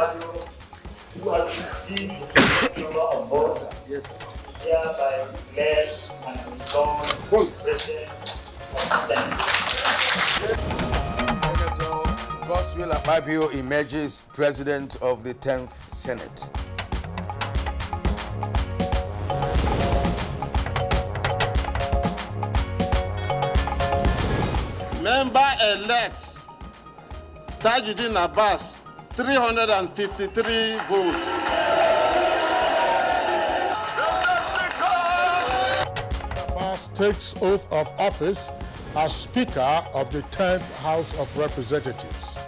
Akpabio, who has received the number of votes, hereby declared and become President of the Senate. Senator Godswill Akpabio emerges President of the 10th Senate. Member-elect Tajuddin Abbas, 353 votes. Abbas takes oath of office as Speaker of the 10th House of Representatives.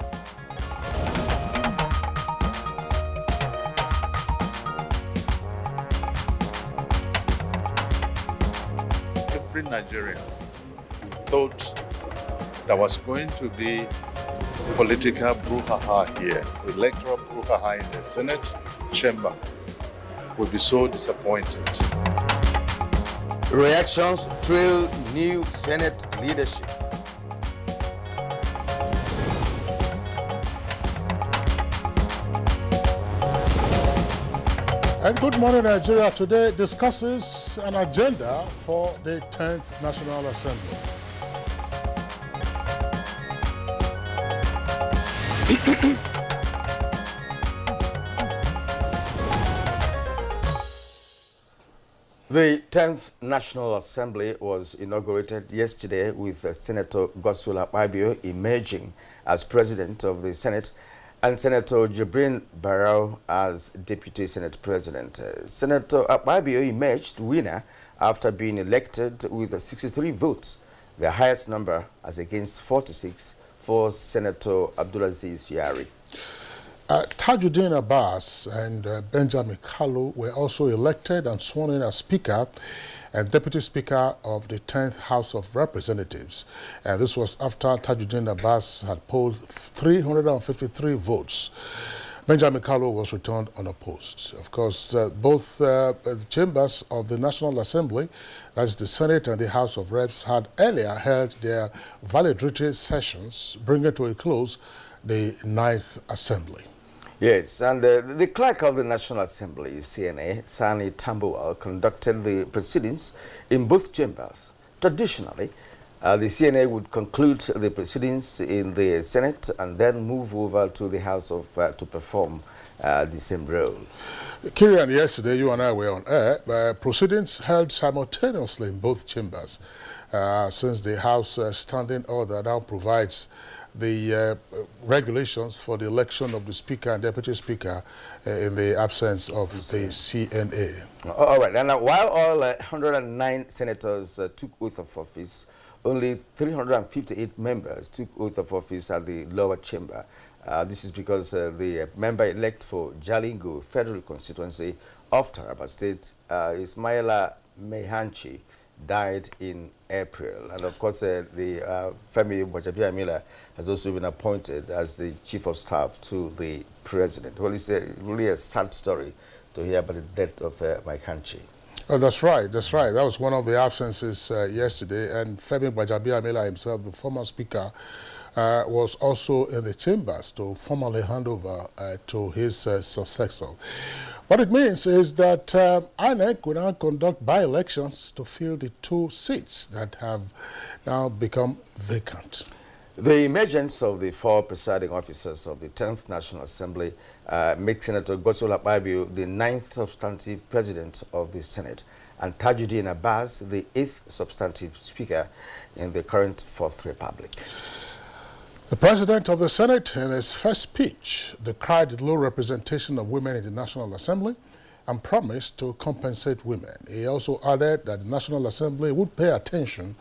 Every Nigerian thought there was going to be political brouhaha here, electoral brouhaha in the Senate chamber, would be so disappointed. Reactions trail new Senate leadership. And Good Morning Nigeria today discusses an agenda for the 10th National Assembly. The 10th National Assembly was inaugurated yesterday with Senator Godswill Akpabio emerging as President of the Senate and Senator Jibrin Barau as Deputy Senate President. Senator Akpabio emerged winner after being elected with 63 votes, the highest number as against 46 for Senator Abdulaziz Yari. Tajuddin Abbas and Benjamin Kalu were also elected and sworn in as Speaker and Deputy Speaker of the 10th House of Representatives. And this was after Tajuddin Abbas had polled 353 votes. Benjamin Kalu was returned unopposed. Of course, both chambers of the National Assembly, that's the Senate and the House of Reps, had earlier held their valedictory sessions, bringing to a close the 9th Assembly. Yes, and the clerk of the National Assembly, CNA, Sani Tambuwal, conducted the proceedings in both chambers. Traditionally, the CNA would conclude the proceedings in the Senate and then move over to the House of to perform the same role. Kirian, yesterday you and I were on air. Proceedings held simultaneously in both chambers since the House Standing Order now provides the regulations for the election of the Speaker and Deputy Speaker in the absence of the CNA. All right, and while all 109 senators took oath of office, only 358 members took oath of office at the lower chamber. This is because the member-elect for Jalingo Federal Constituency of Taraba State, Ismaila Mehanchi, died in April. And of course, the Femi Gbajabiamila has also been appointed as the Chief of Staff to the President. Well, it's really a sad story to hear about the death of Mehanchi. Oh, that's right, that's right. That was one of the absences yesterday. And Femi Gbajabiamila himself, the former Speaker, was also in the chambers to formally hand over to his successor. What it means is that INEC will now conduct by-elections to fill the 2 seats that have now become vacant. The emergence of the 4 presiding officers of the 10th National Assembly makes Senator Godswill Akpabio the 9th substantive president of the Senate and Tajuddin Abbas the 8th substantive speaker in the current 4th Republic. The President of the Senate, in his first speech, decried the low representation of women in the National Assembly and promised to compensate women. He also added that the National Assembly would pay attention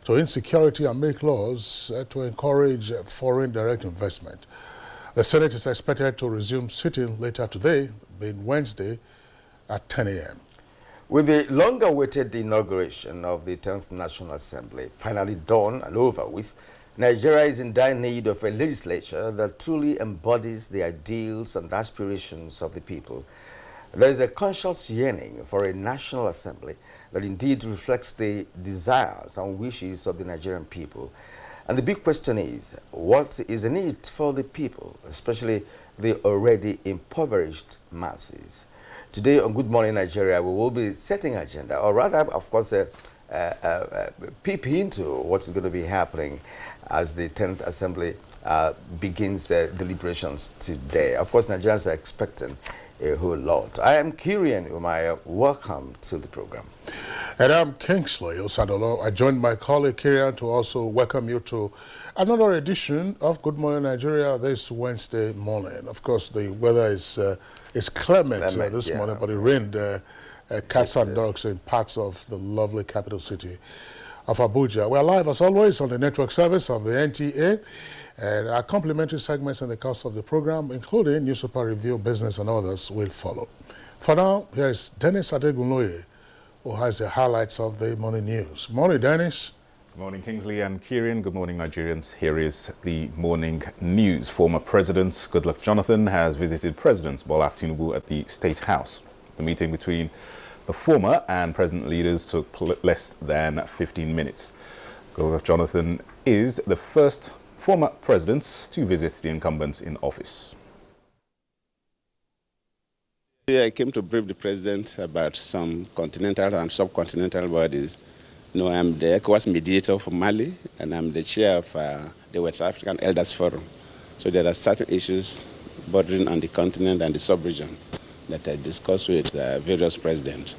to insecurity and make laws to encourage foreign direct investment. The Senate is expected to resume sitting later today, being Wednesday, at 10 a.m. With the long-awaited inauguration of the 10th National Assembly finally done and over with, Nigeria is in dire need of a legislature that truly embodies the ideals and aspirations of the people. There is a conscious yearning for a National Assembly that indeed reflects the desires and wishes of the Nigerian people. And the big question is, what is the need for the people, especially the already impoverished masses? Today on Good Morning Nigeria, we will be setting agenda, or rather, of course, peep into what's going to be happening as the 10th Assembly begins deliberations today. Of course, Nigerians are expecting a whole lot. I am Kirian Umaya. Welcome to the program. And I'm Kingsley Osadolo. I joined my colleague Kirian to also welcome you to another edition of Good Morning Nigeria this Wednesday morning. Of course, the weather is clement this morning, but it rained cats and dogs in parts of the lovely capital city of Abuja. We're live, as always, on the network service of the NTA, and our complimentary segments in the course of the program, including newspaper review, business, and others, will follow. For now, here is Dennis Adegunloye, who has the highlights of the morning news. Morning, Dennis. Good morning, Kingsley and Kirian. Good morning, Nigerians. Here is the morning news. Former President Goodluck Jonathan has visited President Bola Tinubu at the State House. The meeting between the former and present leaders took less than 15 minutes. Goodluck Jonathan is the first former president to visit the incumbents in office. I came to brief the president about some continental and subcontinental bodies. No, I'm the ECOWAS mediator for Mali, and I'm the chair of the West African Elders Forum. So there are certain issues bordering on the continent and the sub-region that I discussed with various presidents.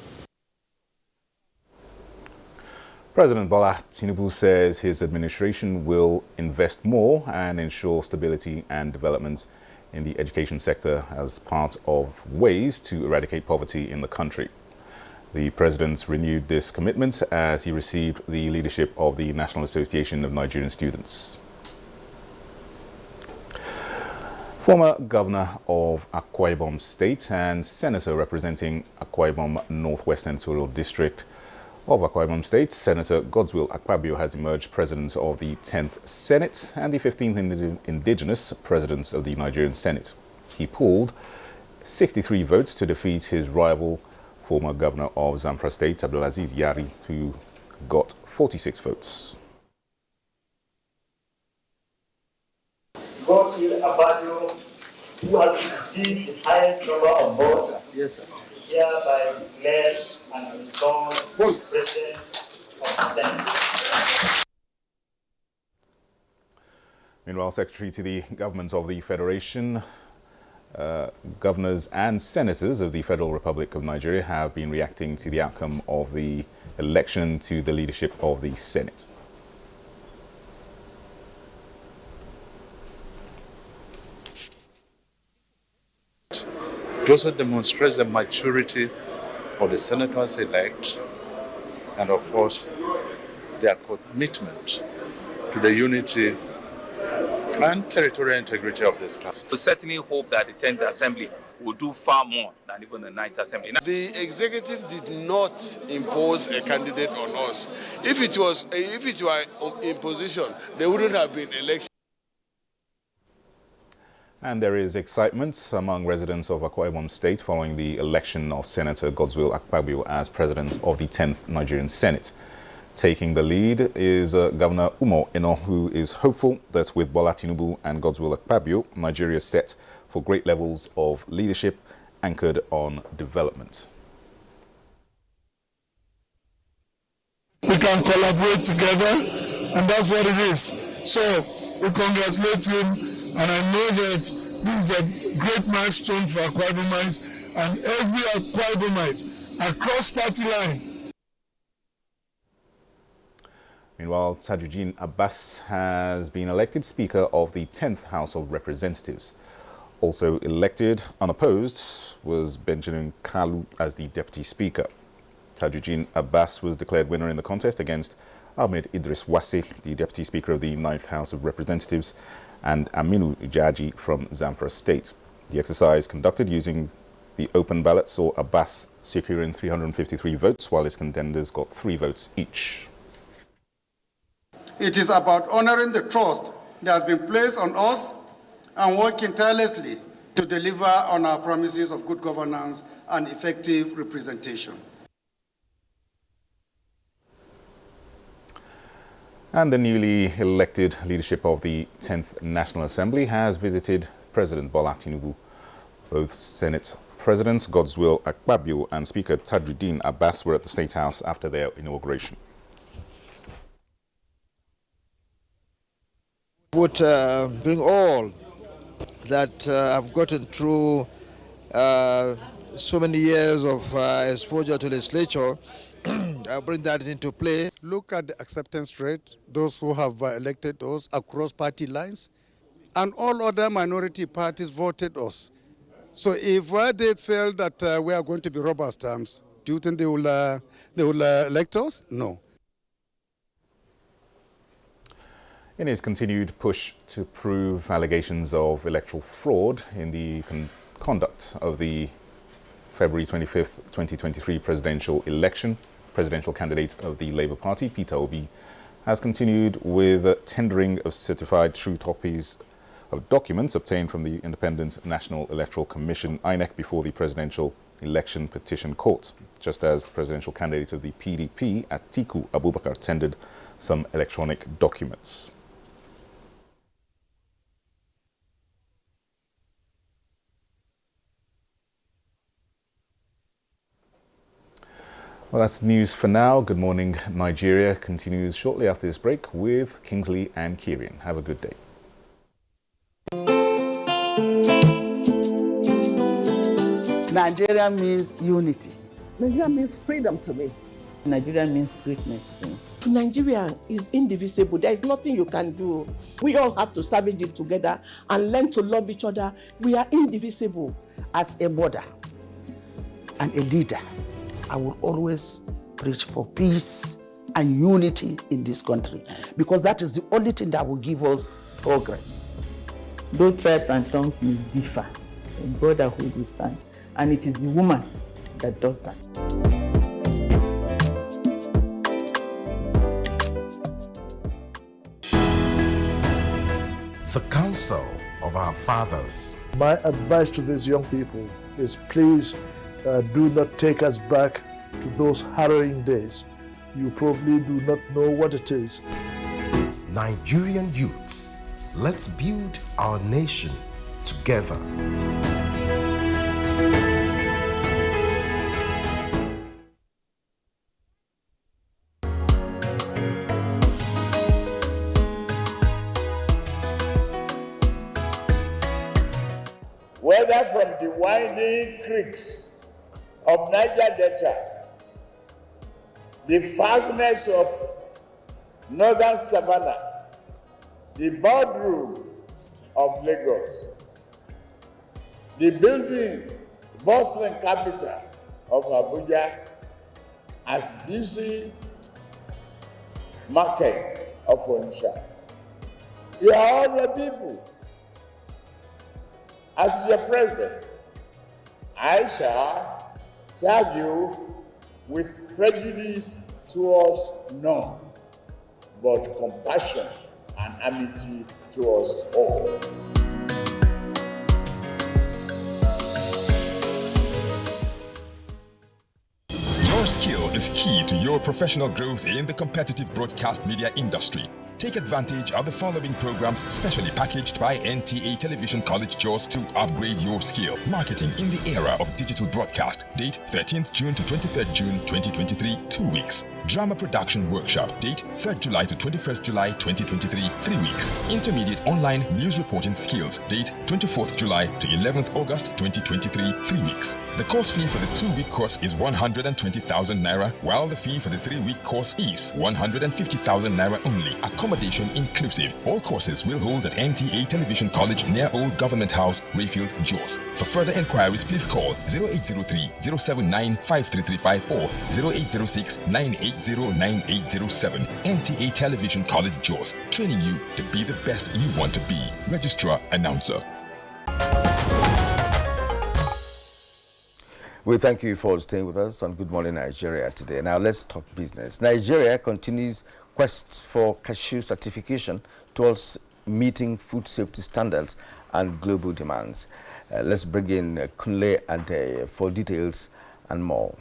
President Bola Tinubu says his administration will invest more and ensure stability and development in the education sector as part of ways to eradicate poverty in the country. The president renewed this commitment as he received the leadership of the National Association of Nigerian Students. Former governor of Akwa Ibom State and senator representing Akwa Ibom Northwest Senatorial District of Akwa Ibom State, Senator Godswill Akpabio, has emerged president of the 10th Senate and the 15th indigenous presidents of the Nigerian Senate. He pooled 63 votes to defeat his rival, former governor of Zamfara State, Abdulaziz Yari, who got 46 votes. Godswill Akpabio, who has received the highest number of votes, hereby declared and become president of the Senate. Meanwhile, Secretary to the Government of the Federation, governors and senators of the Federal Republic of Nigeria have been reacting to the outcome of the election to the leadership of the Senate. It also demonstrates the maturity of the senators-elect and, of course, their commitment to the unity and territorial integrity of this country. We certainly hope that the 10th Assembly will do far more than even the 9th Assembly. The executive did not impose a candidate on us. If it were in position, there wouldn't have been election. And there is excitement among residents of Akwa Ibom State following the election of Senator Godswill Akpabio as president of the 10th Nigerian Senate. Taking the lead is Governor Umo Eno, who is hopeful that with Bola Tinubu and Godswill Akpabio, Nigeria is set for great levels of leadership anchored on development. We can collaborate together, and that's what it is. So we congratulate him. And I know that this is a great milestone for Akwa Ibomites and every Akwa Ibomite across party line. Meanwhile, Tajuddin Abbas has been elected Speaker of the 10th House of Representatives. Also elected unopposed was Benjamin Kalu as the Deputy Speaker. Tajuddin Abbas was declared winner in the contest against Ahmed Idris Wase, the Deputy Speaker of the 9th House of Representatives, and Aminu Jaji from Zamfara State. The exercise conducted using the open ballot saw Abbas securing 353 votes, while his contenders got 3 votes each. It is about honoring the trust that has been placed on us and working tirelessly to deliver on our promises of good governance and effective representation. And the newly elected leadership of the 10th National Assembly has visited President Bola Tinubu. Both Senate Presidents Godswill Akpabio and Speaker Tajuddin Abbas were at the State House after their inauguration. Would bring all that I've gotten through so many years of exposure to legislature. I'll bring that into play. Look at the acceptance rate, those who have elected us across party lines, and all other minority parties voted us. So if they feel that we are going to be robust terms, do you think they will elect us? No. In his continued push to prove allegations of electoral fraud in the conduct of the February 25th, 2023 presidential election, presidential candidate of the Labour Party, Peter Obi, has continued with tendering of certified true copies of documents obtained from the Independent National Electoral Commission, INEC, before the Presidential Election Petition Court, just as presidential candidate of the PDP, Atiku Abubakar, tendered some electronic documents. Well, that's news for now. Good morning, Nigeria continues shortly after this break with Kingsley and Kieran. Have a good day. Nigeria means unity. Nigeria means freedom to me. Nigeria means greatness to me. Nigeria is indivisible. There is nothing you can do. We all have to savage it together and learn to love each other. We are indivisible. As a mother and a leader, I will always preach for peace and unity in this country, because that is the only thing that will give us progress. Though tribes and tongues may differ, brotherhood will stand, and it is the woman that does that. The counsel of our fathers. My advice to these young people is please do not take us back to those harrowing days. You probably do not know what it is. Nigerian youths, let's build our nation together. Whether from the winding creeks of Niger Delta, the vastness of northern Savannah, the boardroom of Lagos, the building bustling capital of Abuja, as busy market of Onitsha. You are all the people. As your president, I shall serve you with prejudice towards none, but compassion and amity towards all. Your skill is key to your professional growth in the competitive broadcast media industry. Take advantage of the following programs specially packaged by NTA Television College Jos to upgrade your skill. Marketing in the era of digital broadcast. Date 13th June to 23rd June 2023, 2 weeks. Drama Production Workshop. Date 3rd July to 21st July 2023, 3 weeks. Intermediate Online News Reporting Skills. Date 24th July to 11th August 2023, 3 weeks. The course fee for the 2-week course is 120,000 Naira, while the fee for the 3-week course is 150,000 Naira only. Accommodation inclusive. All courses will hold at NTA Television College near Old Government House, Rayfield, Jos. For further inquiries, please call 0803-079-5335 or 0806-980-9807. NTA Television College, Jos. Training you to be the best you want to be. Registrar Announcer. We thank you for staying with us on Good Morning Nigeria today. Now let's talk business. Nigeria continues quests for cashew certification towards meeting food safety standards and global demands. Let's bring in Kunle and for details and more.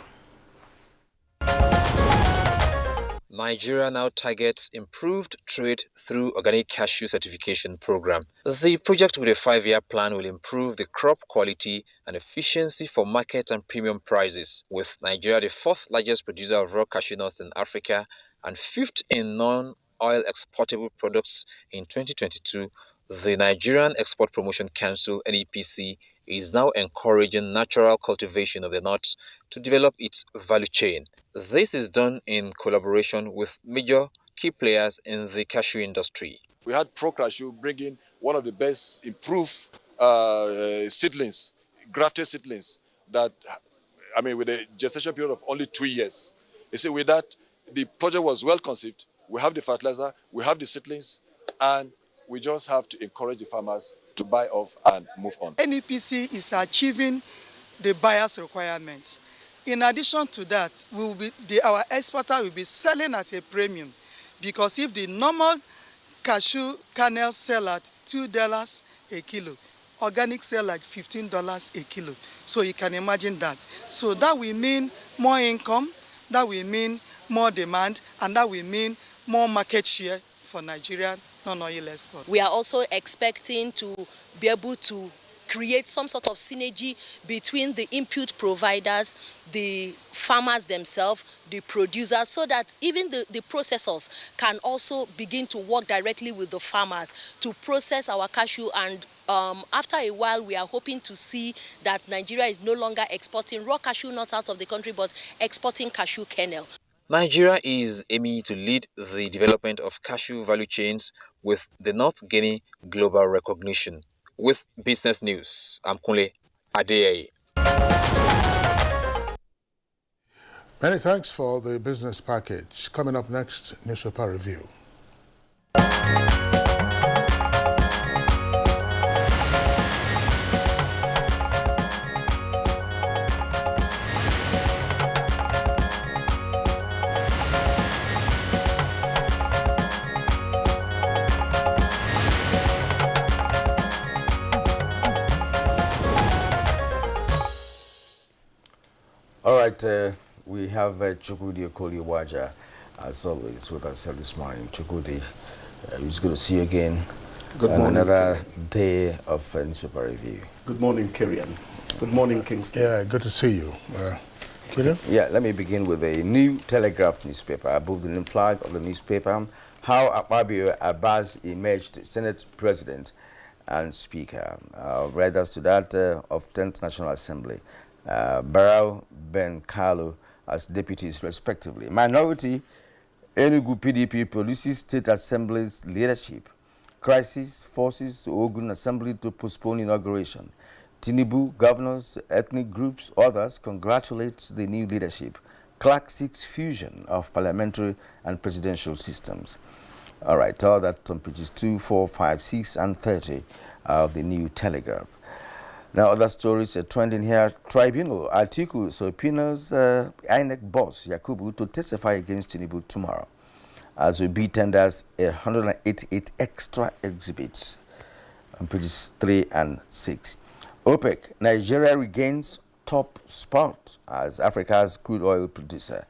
Nigeria now targets improved trade through organic cashew certification program. The project with a 5-year plan will improve the crop quality and efficiency for market and premium prices, with Nigeria the 4th largest producer of raw cashew nuts in Africa and 5th in non-oil exportable products in 2022. The Nigerian Export Promotion Council (NEPC) is now encouraging natural cultivation of the nuts to develop its value chain. This is done in collaboration with major key players in the cashew industry. We had Pro Cashew bring in one of the best improved seedlings, grafted seedlings, that, I mean, with a gestation period of only 2 years. You see, with that, the project was well conceived. We have the fertilizer, we have the seedlings, and we just have to encourage the farmers to buy off and move on. NEPC is achieving the buyer's requirements. In addition to that, our exporter will be selling at a premium, because if the normal cashew kernels sell at $2 a kilo, organic sell at $15 a kilo. So you can imagine that. So that will mean more income, that will mean more demand, and that will mean more market share for Nigerian non-oil export. We are also expecting to be able to create some sort of synergy between the input providers, the farmers themselves, the producers, so that even the processors can also begin to work directly with the farmers to process our cashew. And after a while, we are hoping to see that Nigeria is no longer exporting raw cashew nuts out of the country, but exporting cashew kernel. Nigeria is aiming to lead the development of cashew value chains, with the nut gaining global recognition. With Business News, I'm Kunle Adeyeye. Many thanks for the business package. Coming up next, newspaper review. All right, we have Chukwudi Okoli-Waja, as always, with us this morning. Chukwudi, it's good to see you again. Good morning. Another day of newspaper review. Good morning, Kirian. Good morning, Kingston. Yeah, good to see you. Kirian? Yeah, let me begin with a New Telegraph newspaper. Above the name flag of the newspaper, how Akpabio Abbas emerged Senate President and Speaker. Read us to that of 10th National Assembly. Barrow, Ben Carlo as deputies respectively. Minority, Enugu PDP produces State Assembly's leadership. Crisis forces Ogun Assembly to postpone inauguration. Tinubu, governors, ethnic groups, others congratulate the new leadership. Clark seeks fusion of parliamentary and presidential systems. All right, all that on pages 2, 4, 5, 6, and 30 of the New Telegraph. Now, other stories are trending here. Tribunal, Atiku subpoenas INEC boss Yakubu to testify against Tinubu tomorrow, as Obi tenders 188 extra exhibits on pages 3 and 6. OPEC, Nigeria regains top spot as Africa's crude oil producer.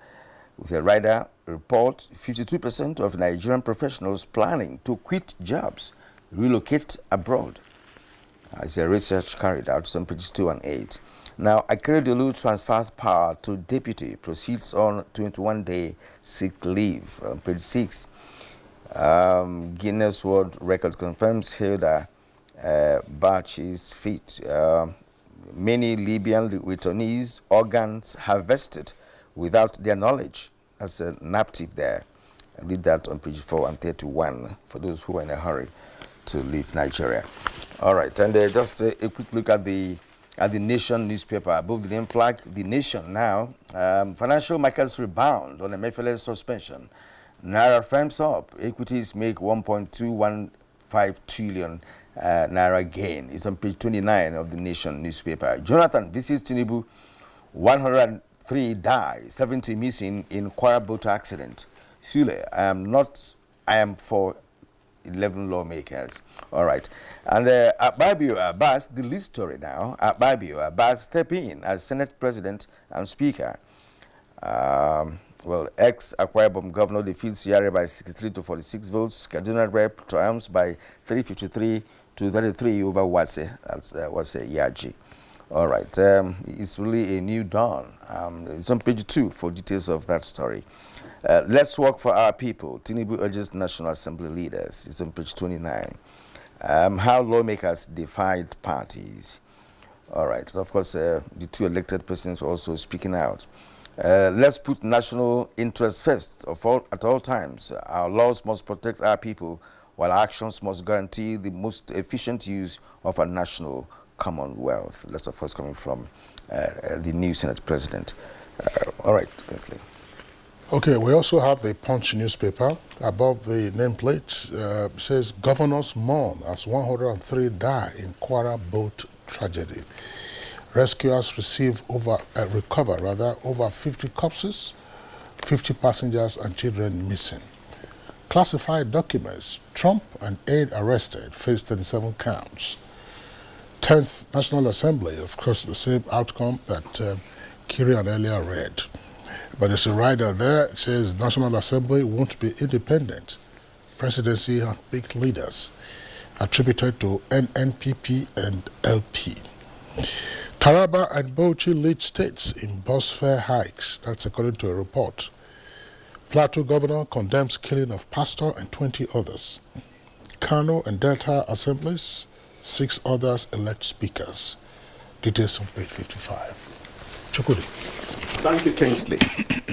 With a rider report, 52% of Nigerian professionals planning to quit jobs relocate abroad. It's a research carried out on pages 2 and 8. Now, Akeredolu transfers power to deputy, proceeds on 21-day sick leave. On page 6, Guinness World Record confirms Hilda Bach is fit. Many Libyan returnees' organs harvested without their knowledge. That's a nap tip there. I read that on page 4 and 31 for those who are in a hurry to leave Nigeria. All right, and just a quick look at the Nation newspaper. Above the name flag, The Nation now. Financial markets rebound on Emefiele suspension. Naira firms up. Equities make 1.215 trillion Naira gain. It's on page 29 of the Nation newspaper. Jonathan visits Tinubu. 103 die, 70 missing in Kwara boat accident. Sule, I am for 11 lawmakers. All right. And Akpabio Abbas, the lead story now. Akpabio Abbas step in as Senate President and Speaker. Well, ex-Akwa Ibom governor defeats Yari by 63 to 46 votes. Kaduna rep triumphs by 353 to 33 over Wase. That's Wase Yaji. All right, it's really a new dawn. It's on page 2 for details of that story. Let's work for our people. Tinubu urges National Assembly leaders. It's on page 29. How lawmakers defied parties. All right, and of course, the 2 elected persons were also speaking out. Let's put national interests first at all times. Our laws must protect our people, while actions must guarantee the most efficient use of our national commonwealth. That's, of course, coming from the new Senate President. All right, Kinsley. Okay, we also have the Punch newspaper. Above the nameplate says, governors mourn as 103 die in Kwara boat tragedy. Rescuers recover over 50 corpses, 50 passengers and children missing. Classified documents, Trump and aide arrested, face 37 counts. 10th National Assembly, of course, the same outcome that Kirian earlier read. But there's a rider there, it says National Assembly won't be independent. Presidency handpicked leaders, attributed to NNPP and LP. Taraba and Bauchi lead states in bus fare hikes. That's according to a report. Plateau governor condemns killing of pastor and 20 others. Kano and Delta assemblies, 6 others elect speakers. Details on page 55. Chukudi. Thank you, Kingsley.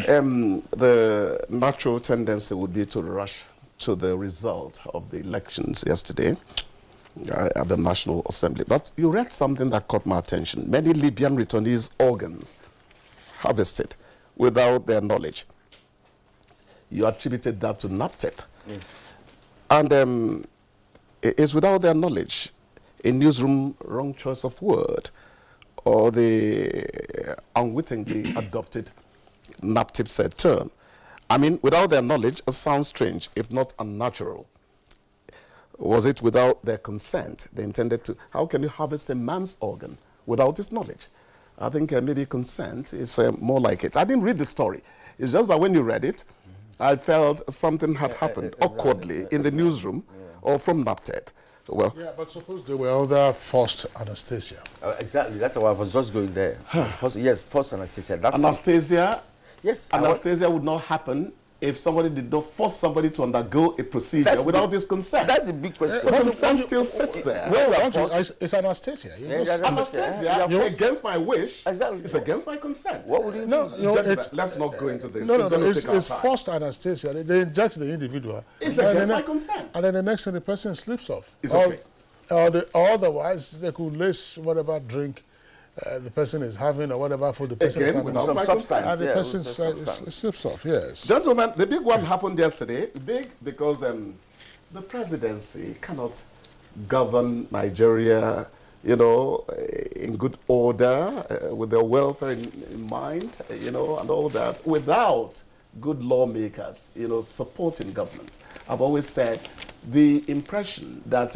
The natural tendency would be to rush to the result of the elections yesterday at the National Assembly. But you read something that caught my attention. Many Libyan returnees' organs harvested without their knowledge. You attributed that to NAPTEP. Yes. And it's without their knowledge. A newsroom wrong choice of word, or the unwittingly adopted NAPTEP said term. I mean, without their knowledge, it sounds strange, if not unnatural. Was it without their consent? They intended to. How can you harvest a man's organ without his knowledge? I think maybe consent is more like it. I didn't read the story. It's just that when you read it, I felt something had happened awkwardly in the newsroom or from NAPTEP. Well, yeah, but suppose they were under forced anesthesia. Exactly, that's why I was just going there. Forced anesthesia. That's anesthesia? Yes. Anesthesia would not happen if somebody did not force somebody to undergo a procedure without his consent. That's a big question. So consent still sits there. It's anesthesia. Anesthesia against my wish. Exactly. It's against my consent. What would you do? Let's not go into this. It's forced anesthesia. They inject the individual. It's against my consent. And then the next thing, the person slips off. It's okay. Or otherwise, they could lace whatever drink the person is having or whatever for the person. Again, without my consent. And the person slips off, yes. Gentlemen, the big one happened yesterday. Big because the presidency cannot govern Nigeria, in good order, with their welfare in mind, and all that, without good lawmakers, supporting government. I've always said the impression that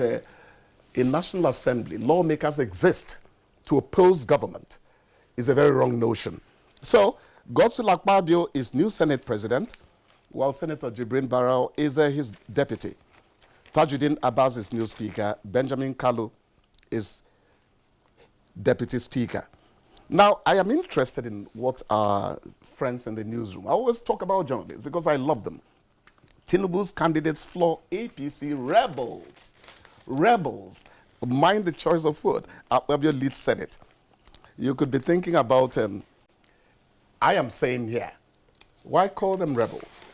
in National Assembly, lawmakers exist to oppose government is a very wrong notion. So, Godswill Akpabio is new Senate President, while Senator Jibrin Barrow is his deputy. Tajuddin Abbas is new Speaker. Benjamin Kalu is Deputy Speaker. Now, I am interested in what our friends in the newsroom, I always talk about journalists because I love them. Tinubu's candidates floor APC rebels. Rebels. Mind the choice of word. Akpabio leads Senate. You could be thinking about, I am saying here, why call them rebels?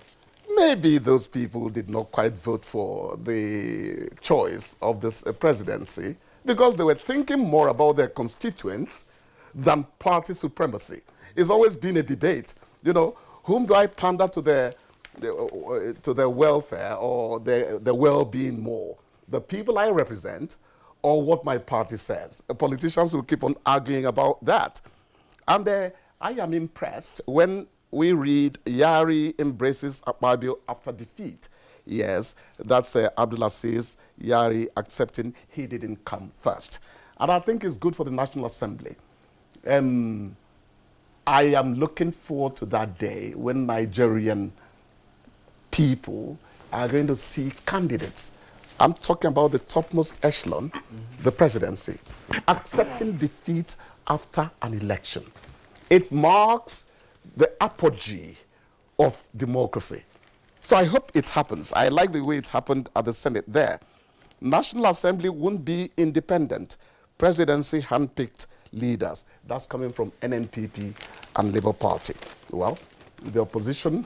Maybe those people did not quite vote for the choice of this presidency because they were thinking more about their constituents than party supremacy. It's always been a debate. Whom do I pander to their welfare or their well-being more? The people I represent or what my party says? The politicians will keep on arguing about that. And I am impressed when we read Yari embraces Akpabio after defeat. Yes, that's Abdulaziz Yari accepting he didn't come first. And I think it's good for the National Assembly. I am looking forward to that day when Nigerian people are going to see candidates. I'm talking about the topmost echelon, the presidency, accepting defeat after an election. It marks the apogee of democracy. So I hope it happens. I like the way it happened at the Senate there. National Assembly won't be independent. Presidency handpicked leaders. That's coming from NNPP and Labour Party. Well, the opposition,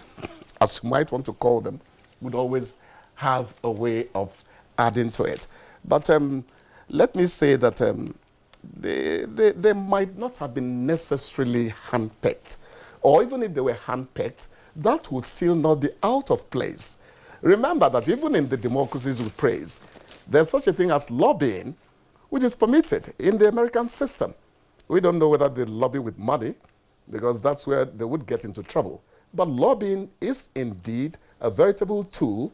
as you might want to call them, would always have a way of adding to it. But let me say that they might not have been necessarily handpicked. Or even if they were handpicked, that would still not be out of place. Remember that even in the democracies we praise, there's such a thing as lobbying, which is permitted in the American system. We don't know whether they lobby with money, because that's where they would get into trouble. But lobbying is indeed a veritable tool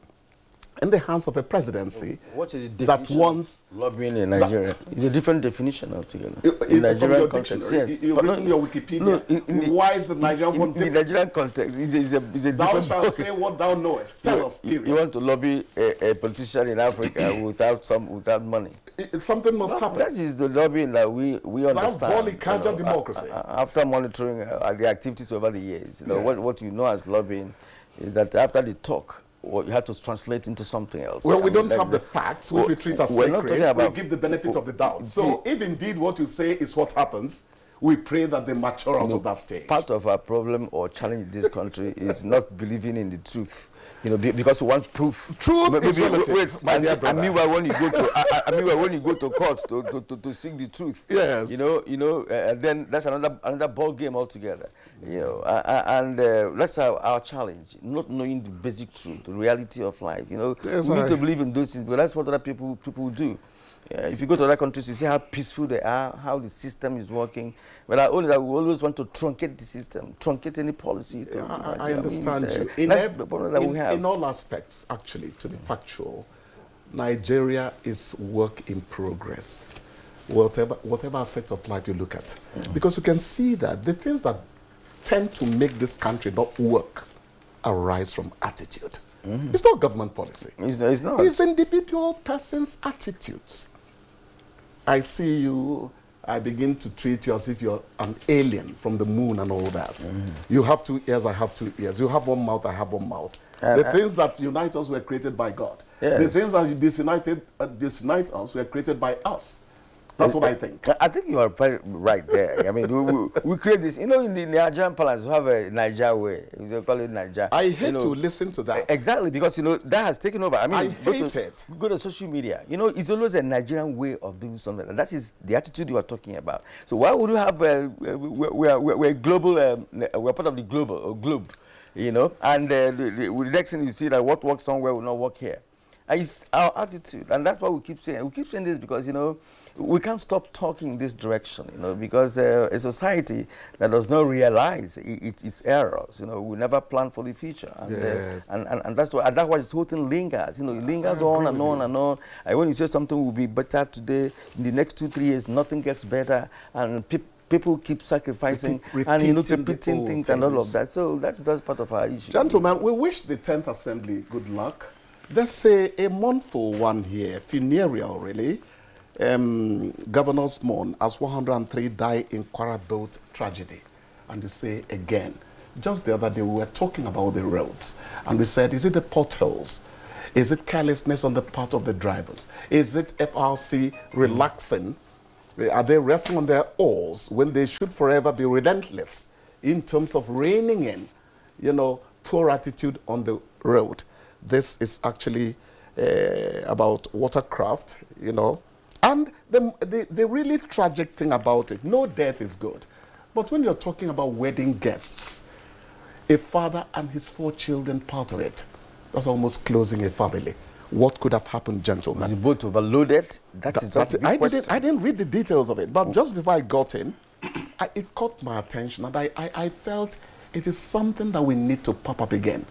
in the hands of a presidency. What is the that definition wants of lobbying in Nigeria? It's a different definition altogether. Is in it from Nigerian your context, dictionary? yes. You've written your Wikipedia. Why is the Nigerian one different? In the Nigerian context, it's a different. Thou shalt say what thou knowest. Tell us. You want to lobby a politician in Africa without money. Something must happen. That is the lobbying that we understand. That's democracy. After monitoring the activities over the years, what you know as lobbying is that after the talk, you have to translate into something else. Well, we don't have the facts, which we treat as we're not talking sacred. about, we give the benefit of the doubt. So if indeed what you say is what happens, we pray that they mature out of that stage. Part of our problem or challenge in this country is not believing in the truth. Because we want proof. Truth is relative, my dear brother. And meanwhile, when you go to court to seek the truth, yes, and then that's another ball game altogether. And that's our challenge: not knowing the basic truth, the reality of life. Yes, we need to believe in those things, but that's what other people do. If you go to other countries, you see how peaceful they are, how the system is working. But I always want to truncate the system, truncate any policy. I understand you. That's the problem that we have. In all aspects, actually, to be factual, Nigeria is work in progress, whatever aspect of life you look at. Because you can see that the things that tend to make this country not work arise from attitude. It's not government policy. It's not. It's individual persons' attitudes. I see you, I begin to treat you as if you're an alien from the moon and all that. You have 2 ears, I have 2 ears. You have one mouth, I have one mouth. The things that unite us were created by God. Yes. The things that disunite us were created by us. That's what I think. I think you are right there. I mean, we create this. In the Nigerian palace, we have a Niger way. We call it Niger. I hate to listen to that. Exactly, because, that has taken over. I mean, I hate it. Go to social media. It's always a Nigerian way of doing something. And that is the attitude you are talking about. So why would you have, we're global, we're part of the globe, and the next thing you see that what works somewhere will not work here. It's our attitude, and that's why we keep saying. We keep saying this because, we can't stop talking in this direction, because a society that does not realize its errors, we never plan for the future. And, yes. and that's why this whole thing lingers, it lingers on and on and on. And when you say something will be better today, in the next 2-3 years, nothing gets better, and people keep sacrificing and repeating things and all of that. So that's part of our issue. Gentlemen, we wish the 10th Assembly good luck. Let's say a mournful one here, funereal really. Governors mourn as 103 die in Kwara Belt tragedy. And you say again, just the other day we were talking about the roads, and we said, is it the potholes? Is it carelessness on the part of the drivers? Is it FRC relaxing? Are they resting on their oars when they should forever be relentless in terms of reining in, poor attitude on the road? This is actually about watercraft, And the really tragic thing about it, no death is good. But when you're talking about wedding guests, a father and his 4 children part of it, that's almost closing a family. What could have happened, gentlemen? Is the boat overloaded? That's a big question. I didn't read the details of it, but just before I got in, it caught my attention, and I felt it is something that we need to pop up again.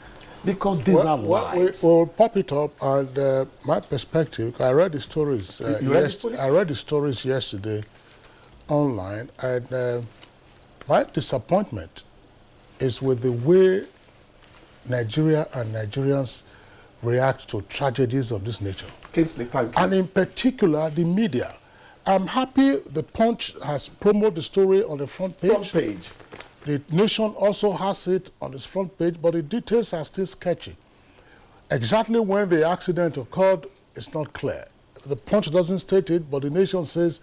Because these are lives. We'll pop it up, and my perspective, I read the stories I read the stories yesterday online, and My disappointment is with the way Nigeria and Nigerians react to tragedies of this nature. Kingsley, thank you. And in particular, the media. I'm happy the Punch has promoted the story on the front page. Front page. The Nation also has it on its front page, but the details are still sketchy. Exactly when the accident occurred is not clear. The Punch doesn't state it, but the Nation says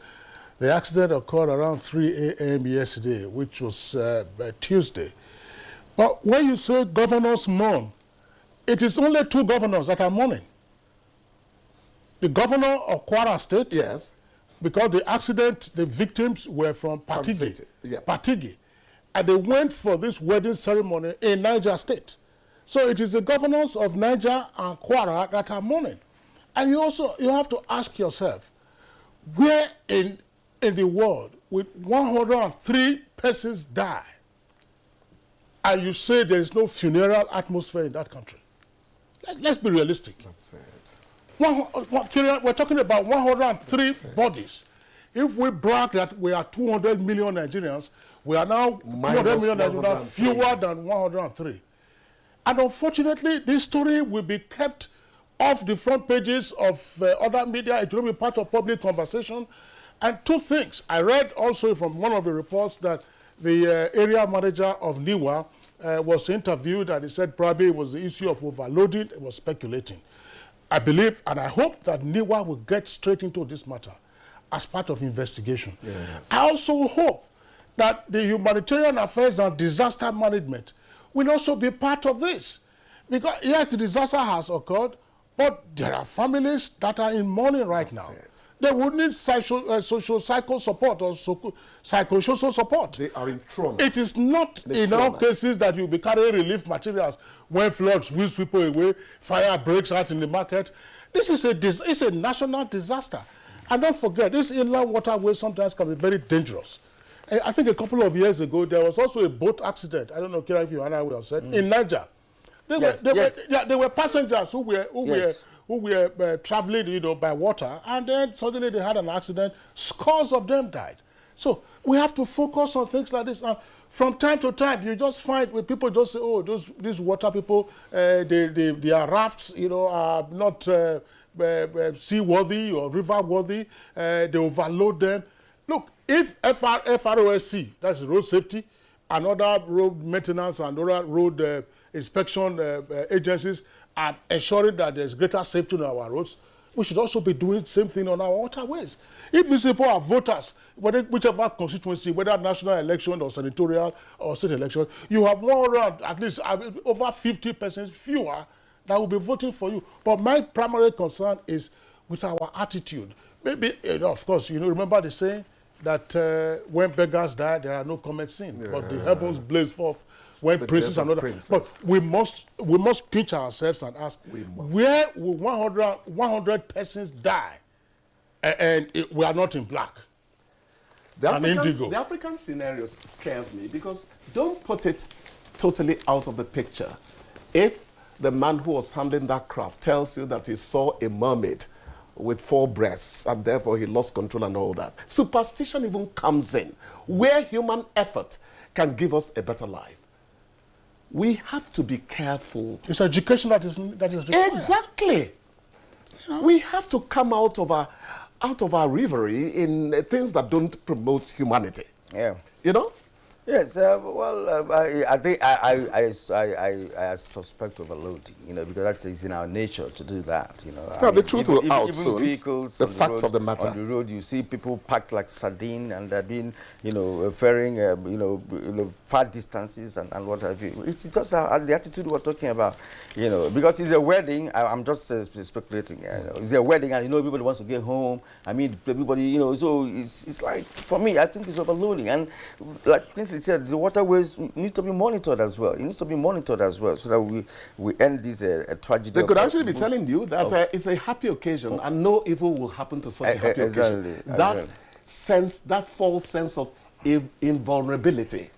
the accident occurred around 3 a.m. yesterday, which was Tuesday. But when you say governors mourn, it is only 2 governors that are mourning. The governor of Kwara State, yes, because the accident, the victims were from Patigi, Patigi, and they went for this wedding ceremony in Niger State. So it is the governors of Niger and Kwara that are mourning. And you have to ask yourself, where in the world would 103 persons die, and you say there is no funeral atmosphere in that country? Let's be realistic. That's it. We're talking about 103 bodies. If we brag that we are 200 million Nigerians, we are now 200 million Nigerians, fewer than 103. And unfortunately, this story will be kept off the front pages of other media. It will be part of public conversation. And 2 things. I read also from one of the reports that the area manager of Niwa was interviewed, and he said probably it was the issue of overloading. It was speculating. I believe and I hope that Niwa will get straight into this matter as part of investigation. Yes. I also hope that the humanitarian affairs and disaster management will also be part of this. Because yes, the disaster has occurred, but there are families that are in mourning right now. They would need social support or psychosocial support. They are in trauma. It is not in all cases that you'll be carrying relief materials when floods whisk people away, fire breaks out in the market. This is a national disaster. And don't forget, this inland waterway sometimes can be very dangerous. I think a couple of years ago, there was also a boat accident. I don't know, Kira, if you and I would have said, in Niger. There were passengers who were traveling, by water, and then suddenly they had an accident. Scores of them died. So we have to focus on things like this. And from time to time, you just find when people just say, "Oh, these water people, their rafts, are not seaworthy or river worthy. They overload them." Look, if FROSC, that's road safety, and other road maintenance and other road inspection agencies are ensuring that there's greater safety on our roads, we should also be doing the same thing on our waterways. If these people are voters, whichever constituency, whether national election or senatorial or state election, you have at least over 50% fewer that will be voting for you. But my primary concern is with our attitude. Maybe, of course, remember the saying that when beggars die, there are no comments seen, but the heavens blaze forth when princes and others. But we must pinch ourselves and ask, where will 100 persons die and we are not in black? The African scenario scares me because don't put it totally out of the picture. If the man who was handling that craft tells you that he saw a mermaid with 4 breasts and therefore he lost control and all that, superstition even comes in where human effort can give us a better life. We have to be careful. It's education that is required. Exactly. We have to come out of our reverie in things that don't promote humanity. Yeah. Yes. I think I suspect overloading. Because that's in our nature to do that. The truth will out even soon. Vehicles the facts of the matter. On the road, you see people packed like sardine, and they're being, ferrying, far distances and what have you. It's just the attitude we're talking about. Because it's a wedding. I'm just speculating. It's a wedding, and everybody wants to get home. I mean, everybody, so it's like, for me, I think it's overloading. And like Kingsley said, the waterways need to be monitored as well. It needs to be monitored as well, so that we end this tragedy. They could actually be telling you that it's a happy occasion and no evil will happen to such a happy occasion. That false sense of invulnerability,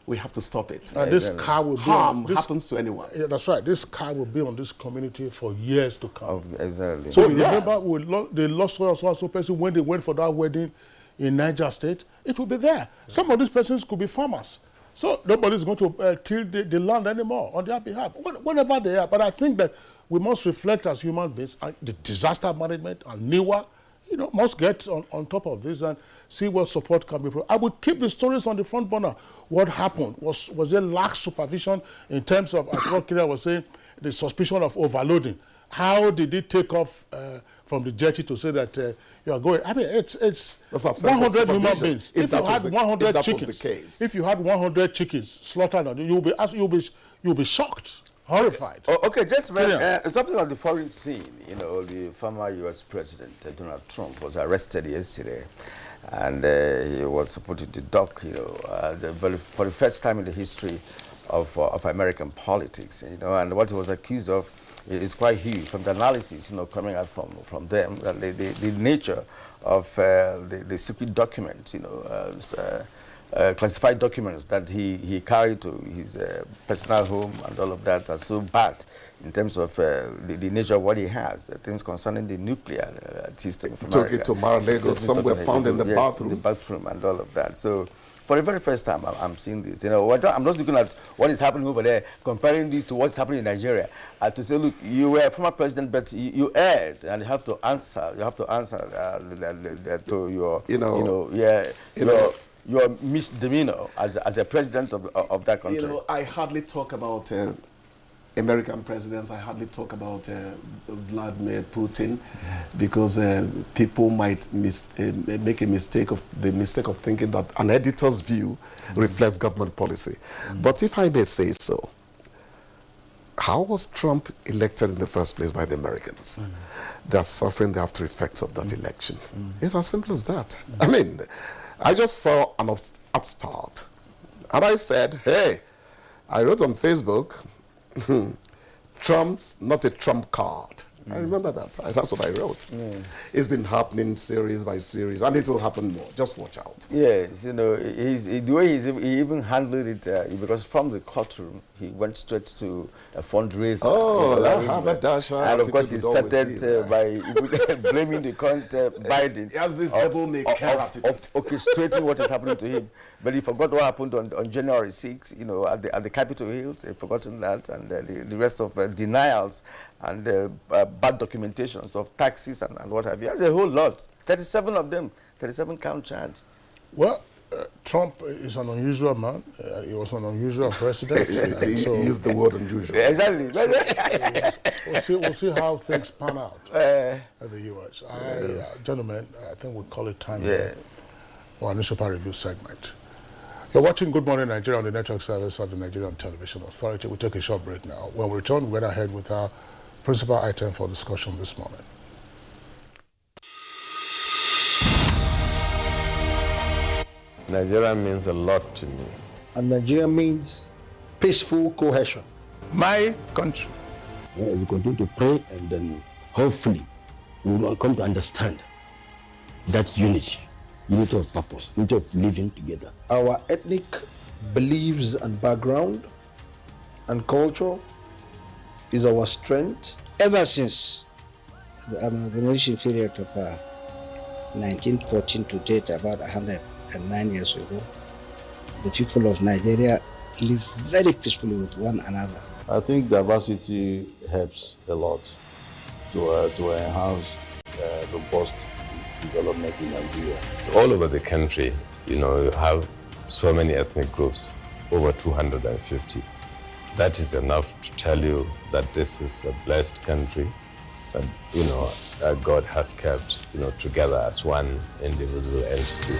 we have to stop it. This car will harm happens to anyone. Yeah, that's right. This car will be on this community for years to come. Exactly. So remember, they lost so person when they went for that wedding. in Niger State, it will be there. Some of these persons could be farmers. So nobody's going to till the land anymore on their behalf, whatever they are. But I think that we must reflect as human beings, the disaster management and NIWA, must get on top of this and see what support can be provided. I would keep the stories on the front burner. What happened? Was there lax supervision in terms of, as what Kira was saying, the suspicion of overloading? How did it take off from the jetty to say that you are going? I mean, it's 100 human beings. If you had 100 chickens, if you had 100 chickens slaughtered, you'll be shocked. Horrified. Okay, gentlemen, something on the foreign scene. The former U.S. President Donald Trump was arrested yesterday, and he was supposed to dock. For the first time in the history of American politics. And what he was accused of is quite huge. From the analysis, coming out from them, the nature of the secret documents, classified documents that he carried to his personal home and all of that are so bad in terms of the nature of what he has, things concerning the nuclear system of America. Took it to Mar-a-Lago, somewhere found in the bathroom. In the bathroom and all of that. So for the very first time, I'm seeing this. I'm just looking at what is happening over there, comparing this to what's happening in Nigeria. To say, look, you were a former president, but you erred, and you have to answer. You have to answer to your, your misdemeanor as a president of that country. I hardly talk about American presidents. I hardly talk about Vladimir Putin because people might make a mistake of thinking that an editor's view reflects government policy. But if I may say so, how was Trump elected in the first place by the Americans? They are suffering the after effects of that election. It's as simple as that. I mean, I just saw an upstart, and I said, hey, I wrote on Facebook, Trump's not a Trump card. I remember that. That's what I wrote. It's been happening series by series, and it will happen more. Just watch out. Yes, the way he even handled it, because from the courtroom, he went straight to a fundraiser. And of course, he started by blaming the current Biden. He has this devil-may-care attitude of orchestrating what is happening to him. But he forgot what happened on January 6th, at the Capitol Hills. He forgotten that, and the rest of denials and bad documentations of taxes and what have you. There's a whole lot. 37 of them, 37 count charge. Well, Trump is an unusual man. He was an unusual president. He used the word unusual. Exactly. We'll see how things pan out at the U.S. Gentlemen, I think we'll call it time for our newspaper review segment. You're watching Good Morning Nigeria on the network service of the Nigerian Television Authority. We'll take a short break now. When we return, we'll get ahead with our principal item for discussion this morning. Nigeria means a lot to me. And Nigeria means peaceful cohesion. My country. We continue to pray, and then hopefully we will come to understand that unity of purpose, unity of living together. Our ethnic beliefs and background and culture is our strength. Ever since the amalgamation period of 1914 to date, about 109 years ago, the people of Nigeria live very peacefully with one another. I think diversity helps a lot to enhance robust development in Nigeria. All over the country, you have so many ethnic groups, over 250. That is enough to tell you that this is a blessed country that, that God has kept, together as one indivisible entity.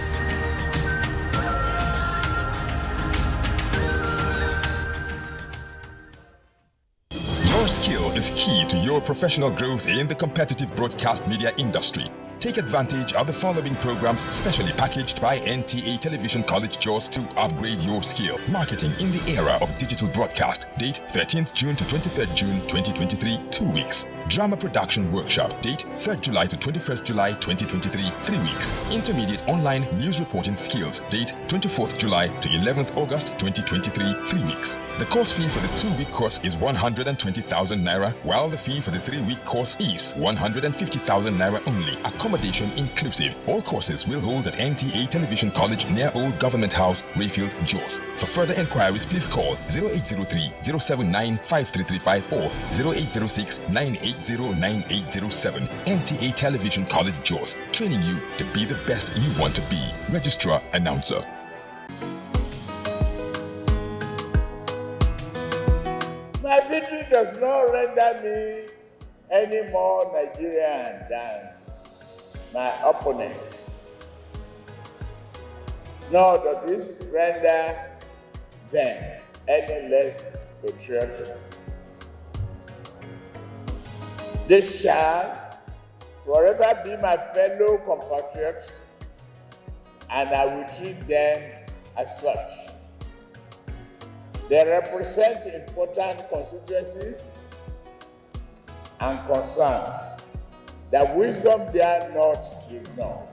Your skill is key to your professional growth in the competitive broadcast media industry. Take advantage of the following programs specially packaged by NTA Television College Jos to upgrade your skill. Marketing in the era of digital broadcast. Date 13th June to 23rd June 2023, 2 weeks. Drama Production Workshop. Date 3rd July to 21st July 2023, 3 weeks. Intermediate Online News Reporting Skills. Date 24th July to 11th August 2023, 3 weeks. The course fee for the 2-week course is 120,000 Naira, while the fee for the 3-week course is 150,000 Naira only. accommodation inclusive. All courses will hold at NTA Television College near Old Government House, Rayfield, Jos. For further inquiries, please call 0803-079-5335 or 0806-980-9807. NTA Television College, Jos, training you to be the best you want to be. Registrar Announcer. My victory does not render me any more Nigerian than my opponent, nor does this render them any less patriotic. They shall forever be my fellow compatriots, and I will treat them as such. They represent important constituencies and concerns that wisdom dare not still know.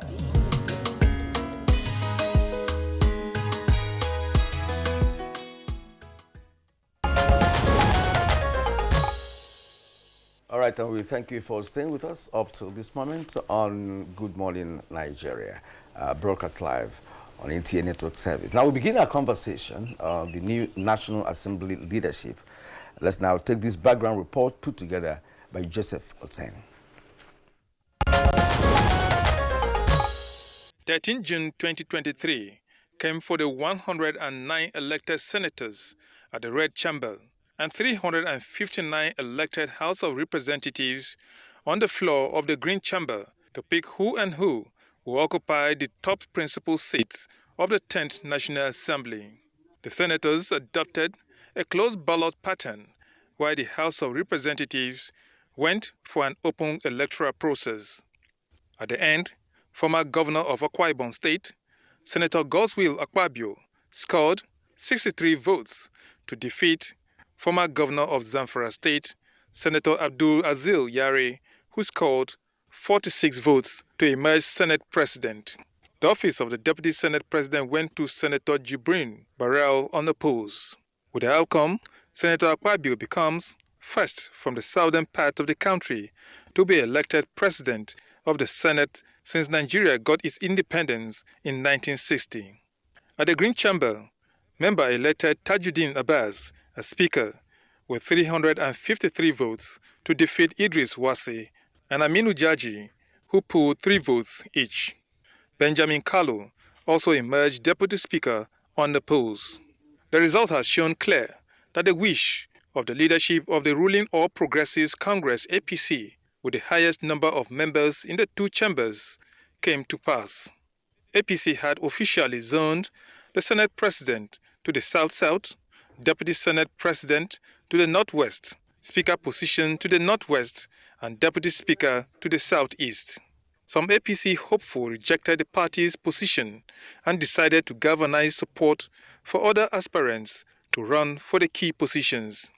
All right, and we thank you for staying with us up to this moment on Good Morning Nigeria, broadcast live on NTA Network Service. Now we begin our conversation on the new National Assembly leadership. Let's now take this background report put together by Joseph Oten. 13 June 2023 came for the 109 elected senators at the Red Chamber and 359 elected House of Representatives on the floor of the Green Chamber to pick who and who will occupy the top principal seats of the 10th National Assembly. The senators adopted a closed ballot pattern, while the House of Representatives went for an open electoral process. At the end, former governor of Akwa Ibom State, Senator Godswill Akpabio, scored 63 votes to defeat former governor of Zamfara State, Senator Abdul Azil Yare, who scored 46 votes to emerge Senate President. The office of the Deputy Senate President went to Senator Jibrin Barrell unopposed. With the outcome, Senator Akpabio becomes first from the southern part of the country to be elected President of the Senate since Nigeria got its independence in 1960. At the Green Chamber, member elected Tajuddin Abbas as Speaker with 353 votes to defeat Idris Wase and Aminu Jaji, who pooled 3 votes each. Benjamin Kalu also emerged Deputy Speaker unopposed. The result has shown clear that the wish of the leadership of the ruling All Progressives Congress APC, with the highest number of members in the 2 chambers, came to pass. APC had officially zoned the Senate President to the South-South, Deputy Senate President to the Northwest, Speaker position to the Northwest, and Deputy Speaker to the Southeast. Some APC hopeful rejected the party's position and decided to galvanize support for other aspirants to run for the key positions.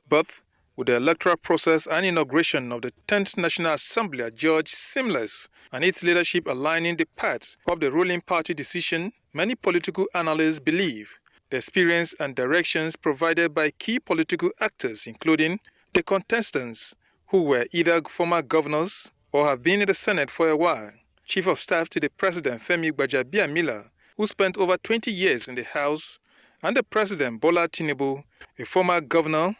But with the electoral process and inauguration of the 10th National Assembly adjudged seamless and its leadership aligning the path of the ruling party decision, many political analysts believe the experience and directions provided by key political actors, including the contestants who were either former governors or have been in the Senate for a while, Chief of Staff to the President Femi Gbajabiamila, who spent over 20 years in the House, and the President Bola Tinubu, a former governor,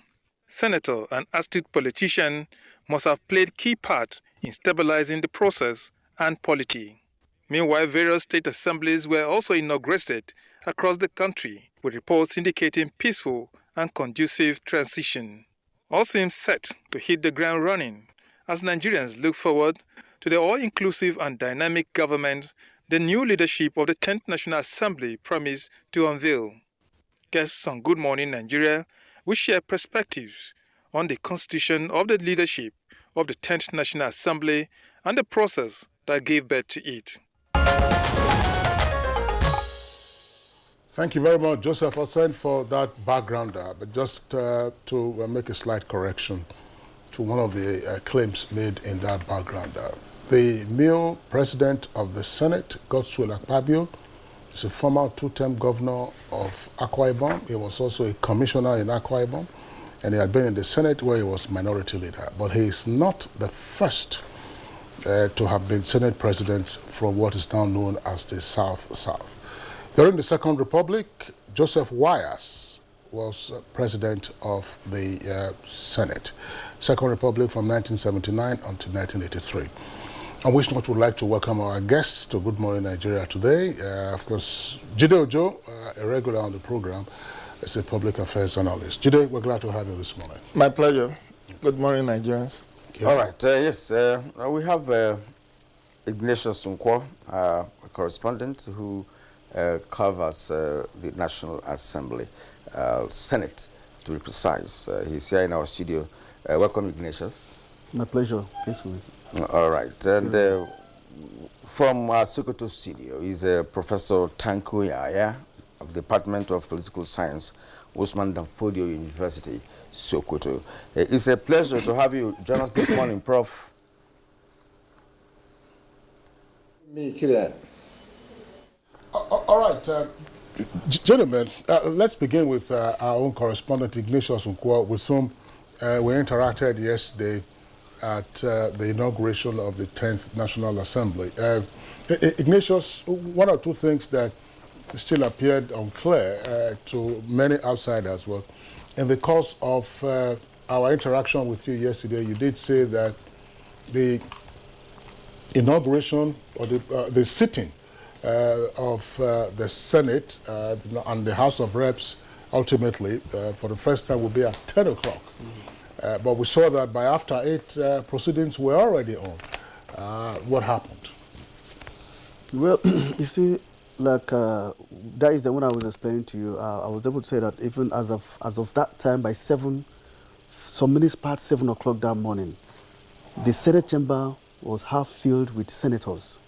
senator, and astute politician, must have played key part in stabilizing the process and polity. Meanwhile, various state assemblies were also inaugurated across the country, with reports indicating peaceful and conducive transition. All seems set to hit the ground running as Nigerians look forward to the all-inclusive and dynamic government the new leadership of the 10th National Assembly promised to unveil. Guests on Good Morning Nigeria will share perspectives on the constitution of the leadership of the 10th National Assembly and the process that gave birth to it. Thank you very much, Joseph Osen, for that background. But just to make a slight correction to one of the claims made in that background. The new president of the Senate, Godswill Akpabio, is a former 2-term governor of Akwa Ibom. He was also a commissioner in Akwa Ibom, and he had been in the Senate where he was minority leader. But he is not the first to have been Senate President from what is now known as the South-South. During the Second Republic, Joseph Wyas was President of the Senate. Second Republic from 1979 until 1983. I wish not would like to welcome our guests to Good Morning Nigeria today. Of course, Jide Ojo, a regular on the program, is a public affairs analyst. Jide, we're glad to have you this morning. My pleasure. Good morning, Nigerians. All right, yes, we have Ignatius Nkwo, a correspondent who covers the National Assembly, Senate to be precise. He's here in our studio. Welcome, Ignatius. My pleasure, personally. All right, and from Sokoto studio is Professor Tanko Yaya of the Department of Political Science, Usman Danfodio University, Sokoto. It's a pleasure to have you join us this morning, Prof. Me, Kirian. All right, gentlemen, let's begin with our own correspondent, Ignatius Nkwo, with whom we interacted yesterday at the inauguration of the 10th National Assembly. Ignatius, one or two things that still appeared unclear to many outsiders were, in the course of our interaction with you yesterday, you did say that the inauguration or the sitting of the Senate and the House of Reps ultimately for the first time will be at 10 o'clock. But we saw that by after 8 proceedings were already on. What happened? Well, you see, like that is the one I was explaining to you. I was able to say that even as of that time, by 7, some minutes past 7 o'clock that morning, the Senate chamber was half filled with senators,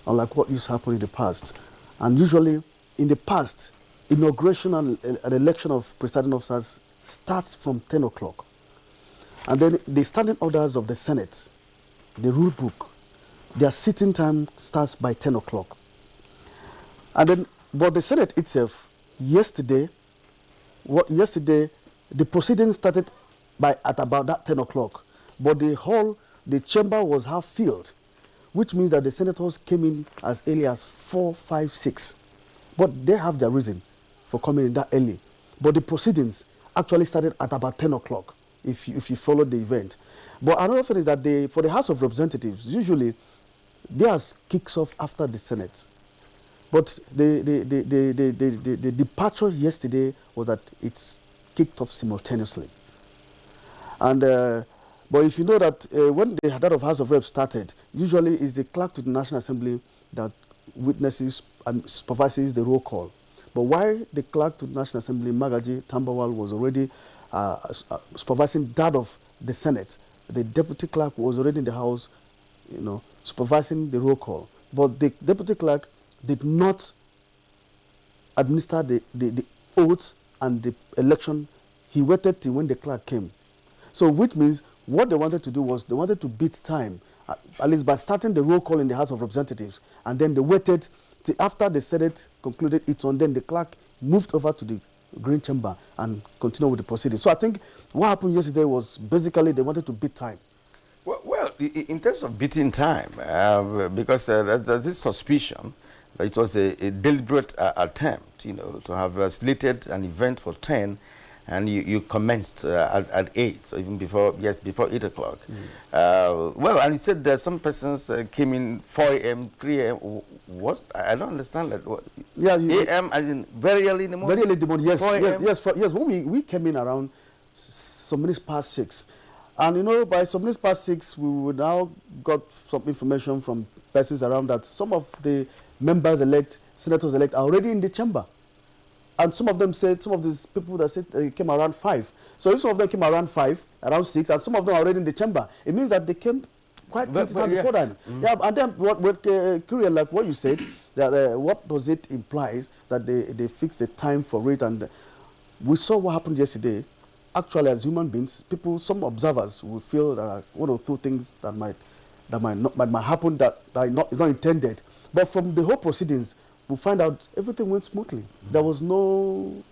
unlike what used to happen in the past. And usually, in the past, inauguration and an election of presiding officers starts from 10 o'clock. And then the standing orders of the Senate, the rule book, their sitting time starts by 10 o'clock. And then, but the Senate itself, yesterday, the proceedings started at about that 10 o'clock. But the chamber was half filled, which means that the senators came in as early as 4, 5, 6. But they have their reason for coming in that early. But the proceedings actually started at about 10 o'clock, if you followed the event. But another thing is that for the House of Representatives, usually theirs kicks off after the Senate. But the departure yesterday was that it's kicked off simultaneously. And but if you know that when the head of House of Reps started, usually it's the clerk to the National Assembly that witnesses and supervises the roll call. But while the clerk to the National Assembly, Magaji Tambawal, was already supervising that of the Senate, the deputy clerk was already in the House, supervising the roll call. But the deputy clerk did not administer the oath and the election. He waited till when the clerk came. So which means what they wanted to do was they wanted to beat time, at least by starting the roll call in the House of Representatives, and then they waited till after the Senate concluded its own, then the clerk moved over to the Green Chamber and continued with the proceedings. So I think what happened yesterday was basically they wanted to beat time. Well, in terms of beating time, because there's this suspicion that it was a deliberate attempt, to have slated an event for 10, and you commenced at 8, so even before 8 o'clock. Well, and you said that some persons came in 4 a.m., 3 a.m. What? I don't understand that. What? Yeah, a.m. as in very early in the morning? Very early in the morning, yes. 4 a.m.? Yes, when we came in around some minutes past 6. And by some minutes past 6, we would now got some information from persons around that some of the members-elect, senators-elect are already in the chamber. And some of them said, some of these people that said they came around 5. So if some of them came around 5, around 6, and some of them are already in the chamber, it means that they came quite time before then. Yeah, and then what curious, like what you said, that what does it implies that they fixed the time for it, and we saw what happened yesterday. Actually, as human beings, some observers will feel there are one or two things that might happen that is not intended. But from the whole proceedings, we find out everything went smoothly. There was nothing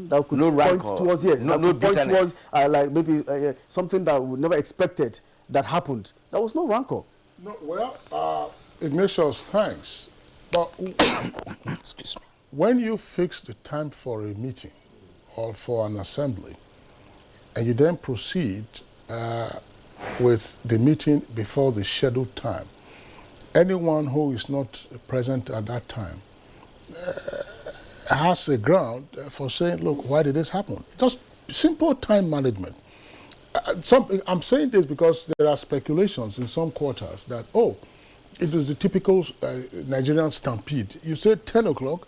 that could point towards, yes, point towards like maybe something that we never expected. that happened. There was no rancor. No, well, Ignatius, thanks. But excuse me. When you fix the time for a meeting or for an assembly, and you then proceed with the meeting before the scheduled time, anyone who is not present at that time has a ground for saying, look, why did this happen? Just simple time management. I'm saying this because there are speculations in some quarters that, oh, it was the typical Nigerian stampede. You said 10 o'clock,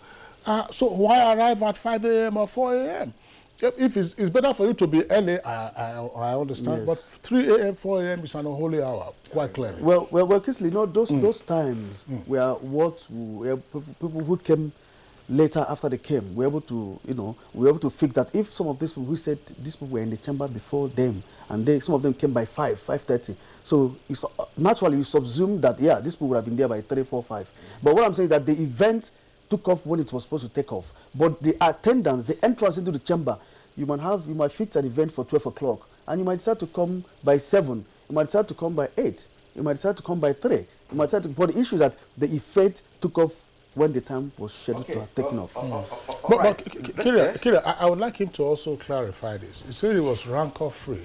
so why arrive at 5 a.m. or 4 a.m.? If it's better for you to be early, I understand, Yes. but 3 a.m., 4 a.m. is an unholy hour, quite clearly. Well, Kingsley, those times were people who came later after they came were able to fix that. If some of these people who said these people were in the chamber before them, and some of them came by 5:30, so naturally you subsume that, yeah, these people would have been there by 3, 4, 5. But what I'm saying is that the event took off when it was supposed to take off. But the attendance, the entrance into the chamber, you might fix an event for 12 o'clock, and you might decide to come by 7, you might decide to come by 8, you might decide to come by 3, you might decide to, but the issue is that the event took off when the time was scheduled to have taken off. But Kira, I would like him to also clarify this. He said it was rancor-free,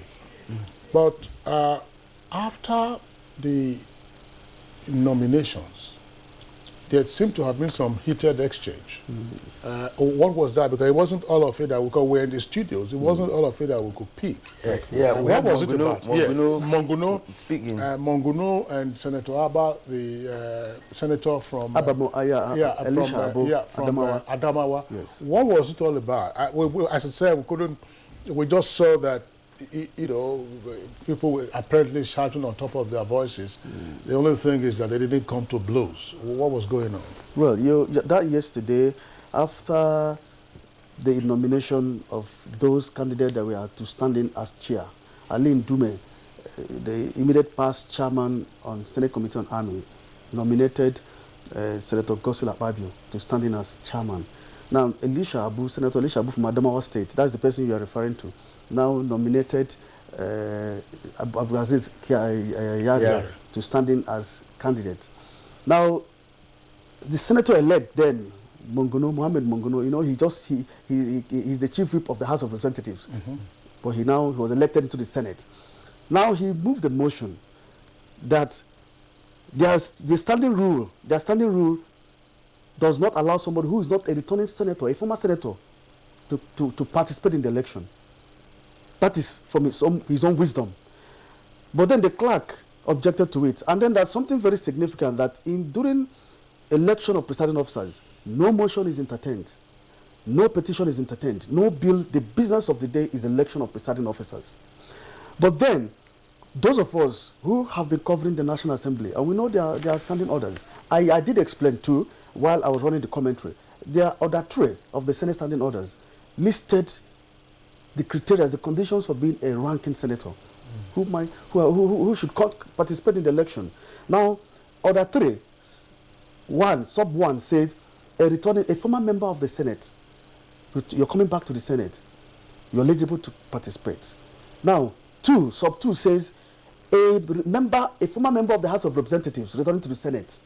but after the nominations, there seemed to have been some heated exchange. What was that? Because it wasn't all of it that we could, we're in the studios, it wasn't all of it that we could pick. What was it about? Monguno speaking. Monguno and Senator Abba, the senator from Adamawa. Yes. What was it all about? As I said, we just saw that, people were apparently shouting on top of their voices. The only thing is that they didn't come to blows. What was going on? Well, that yesterday, after the nomination of those candidates that were to stand in as chair, Ali Ndume, the immediate past chairman on Senate Committee on Army, nominated Senator Gospel Akpabio to stand in as chairman. Now, Senator Elisha Abu from Adamawa State, that's the person you are referring to, now nominated Abdulaziz Yari to stand in as candidate. Now, the senator-elect then, Mohamed Monguno, he's the chief whip of the House of Representatives, but he was elected into the Senate. Now he moved the motion that their standing rule does not allow somebody who is not a returning senator, a former senator, to participate in the election. That is from his own wisdom. But then the clerk objected to it. And then there's something very significant that during election of presiding officers, no motion is entertained, no petition is entertained, no bill. The business of the day is election of presiding officers. But then, those of us who have been covering the National Assembly, and we know there are standing orders. I did explain too, while I was running the commentary, there are order 3 of the Senate standing orders listed the criteria, the conditions for being a ranking senator who should participate in the election. Now, order 3, sub 1 says a former member of the Senate, you're coming back to the Senate, you're eligible to participate. Now, sub 2 says a former member of the House of Representatives returning to the Senate,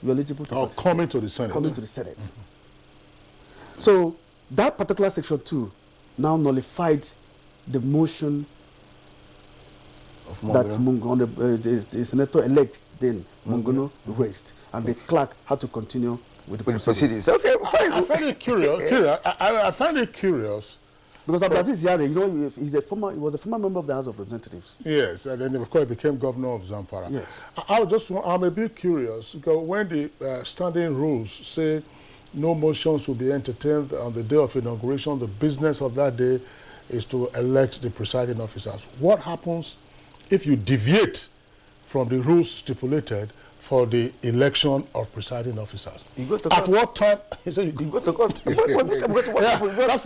you're eligible to participate. Coming to the Senate. Coming to the Senate. So that particular section 2 now nullified the motion that the senator-elect then, Monguno, raised. And the clerk had to continue with the proceedings. Okay, fine. I find it curious. I find it curious. Because Abdulaziz Yari, he was a former member of the House of Representatives. Yes, and then of course he became governor of Zamfara. Yes. I'm a bit curious because when the standing rules say no motions will be entertained on the day of inauguration, the business of that day is to elect the presiding officers. What happens if you deviate from the rules stipulated for the election of presiding officers? You go to court. At what time? You go to court. That's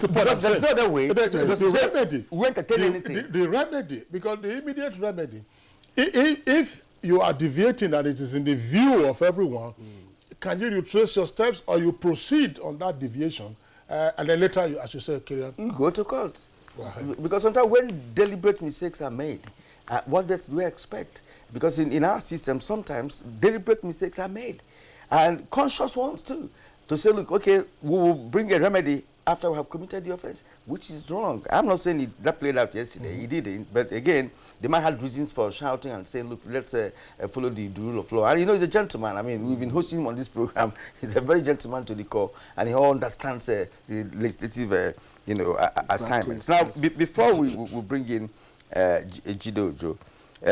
the point. Because there's no other way. The remedy. We entertain anything. The remedy, because the immediate remedy, if you are deviating and it is in the view of everyone, can you retrace your steps or you proceed on that deviation and then later, as you say, carry on? You go to court. Because sometimes when deliberate mistakes are made, What do we expect? Because in our system, sometimes deliberate mistakes are made, and conscious ones too. To say, look, okay, we will bring a remedy after we have committed the offense, which is wrong. I'm not saying that played out yesterday. He didn't. But again, they might have reasons for shouting and saying, look, let's follow the rule of law. And he's a gentleman. I mean, we've been hosting him on this program. He's a very gentleman to the core, and he all understands the legislative, assignments. Now, before we bring in Jidojo,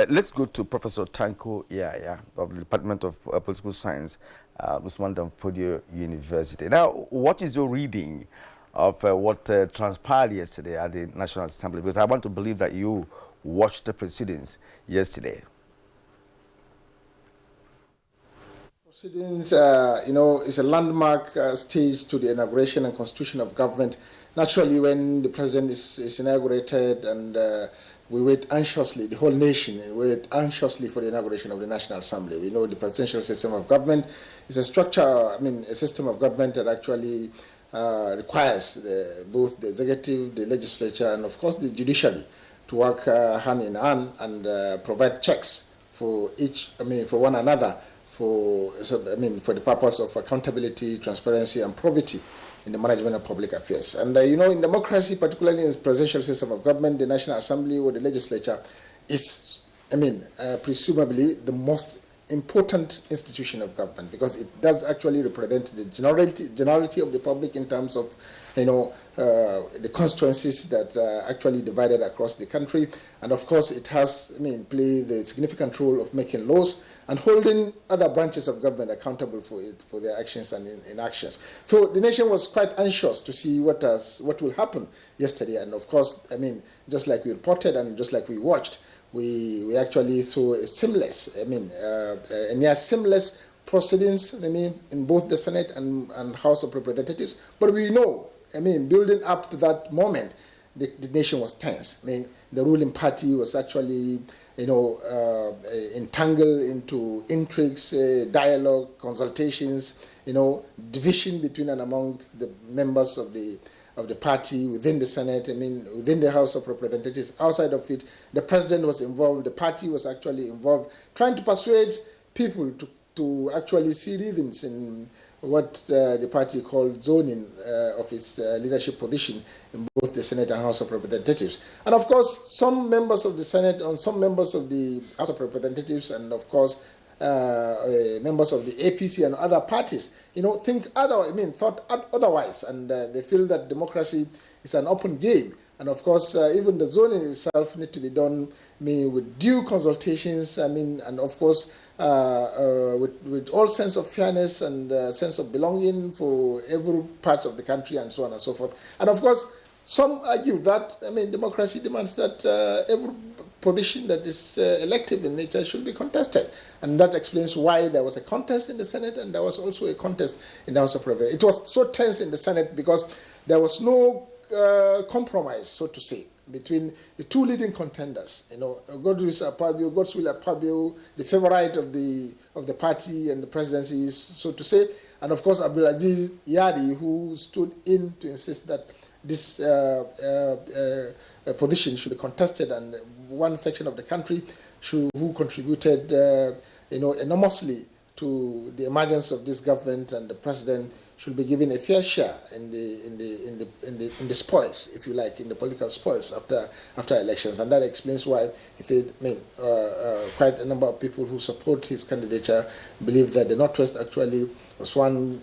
let's go to Professor Tanko Yaya of the Department of Political Science, Usman Danfodio University. Now, what is your reading of what transpired yesterday at the National Assembly? Because I want to believe that you watched the proceedings yesterday. Proceedings, is a landmark stage to the inauguration and constitution of government. Naturally, when the president is inaugurated, and we wait anxiously, the whole nation wait anxiously for the inauguration of the National Assembly. We know the presidential system of government is a structure, a system of government that actually requires both the executive, the legislature, and of course the judiciary to work hand in hand and provide checks for for one another, for the purpose of accountability, transparency, and probity in the management of public affairs. And in democracy, particularly in the presidential system of government, the National Assembly or the legislature is, presumably the most important institution of government, because it does actually represent the generality of the public in terms of the constituencies that are actually divided across the country. And of course it has played the significant role of making laws and holding other branches of government accountable for their actions and inactions. So the nation was quite anxious to see what will happen yesterday. And of course, just like we reported and just like we watched, we actually saw a seamless, a near seamless proceedings, in both the Senate and House of Representatives. But we know, building up to that moment, the nation was tense. The ruling party was actually, entangled into intrigues, dialogue, consultations, division between and among the members of the party within the Senate, within the House of Representatives. Outside of it, the president was involved, the party was actually involved, trying to persuade people to actually see rhythms in what the party called zoning of its leadership position in both the Senate and House of Representatives. And of course, some members of the Senate and some members of the House of Representatives, and of course, members of the APC and other parties, thought otherwise, and they feel that democracy is an open game. And of course, even the zoning itself need to be done with due consultations, and of course, with all sense of fairness and sense of belonging for every part of the country and so on and so forth. And of course, some argue that, democracy demands that every position that is elective in nature should be contested. And that explains why there was a contest in the Senate and there was also a contest in the House of Representatives. It was so tense in the Senate because there was no compromise, so to say, between the two leading contenders. Godswill Akpabio, the favorite of the party and the presidency, so to say, and of course Abdulaziz Yari, who stood in to insist that this position should be contested, and one section of the country who contributed enormously to the emergence of this government, and the president should be given a fair share in the spoils, if you like, in the political spoils after elections. And that explains why quite a number of people who support his candidature believe that the Northwest actually was one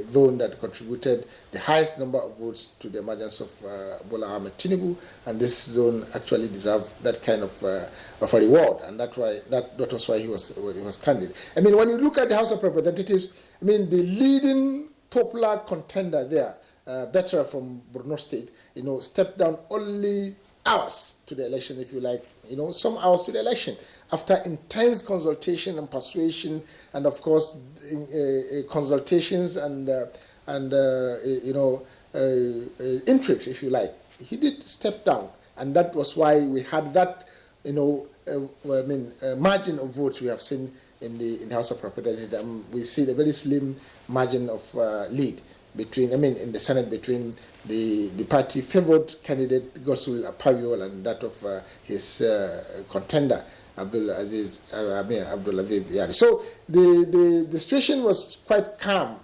zone that contributed the highest number of votes to the emergence of Bola Ahmed Tinubu, and this zone actually deserved that kind of a reward, and that was why he was candid. When you look at the House of Representatives, the leading popular contender there, Betra from Borno State, stepped down only hours to the election, if you like, some hours to the election, after intense consultation and persuasion, and of course, consultations and intrigues, if you like. He did step down, and that was why we had that, margin of votes we have seen in the House of Representatives. We see the very slim margin of lead in the Senate between the party favored candidate Gosul Apayol and that of his contender Abdulaziz Yari. So the situation was quite calm.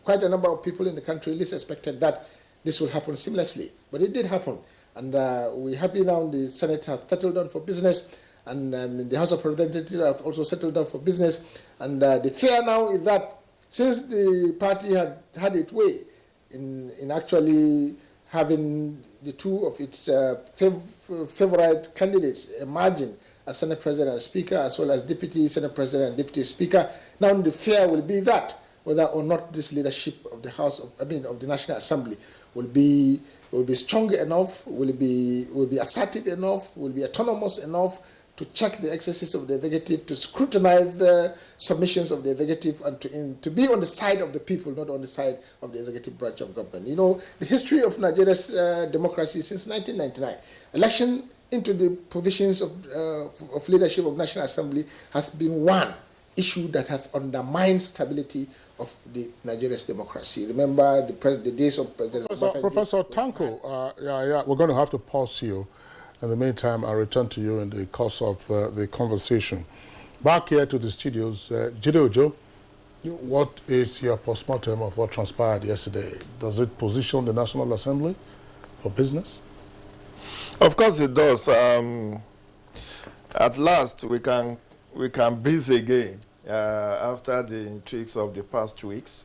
Quite a number of people in the country at least expected that this would happen seamlessly, but it did happen, and we're happy now the Senate has settled down for business, and the House of Representatives has also settled down for business, and the fear now is that since the party had its way in actually having the two of its favorite candidates emerging as Senate President and Speaker, as well as Deputy Senate President and Deputy Speaker, now the fear will be that whether or not this leadership of the of the National Assembly will be strong enough, will be assertive enough, will be autonomous enough to check the excesses of the executive, to scrutinize the submissions of the executive, and to be on the side of the people, not on the side of the executive branch of government. The history of Nigeria's democracy since 1999, election into the positions of leadership of National Assembly has been one issue that has undermined stability of the Nigeria's democracy. Remember the days of President Professor Tanko, we're going to have to pause you. In the meantime, I'll return to you in the course of the conversation. Back here to the studios, Jide Ojo, what is your postmortem of what transpired yesterday? Does it position the National Assembly for business? Of course it does. At last, we can breathe again after the intrigues of the past weeks.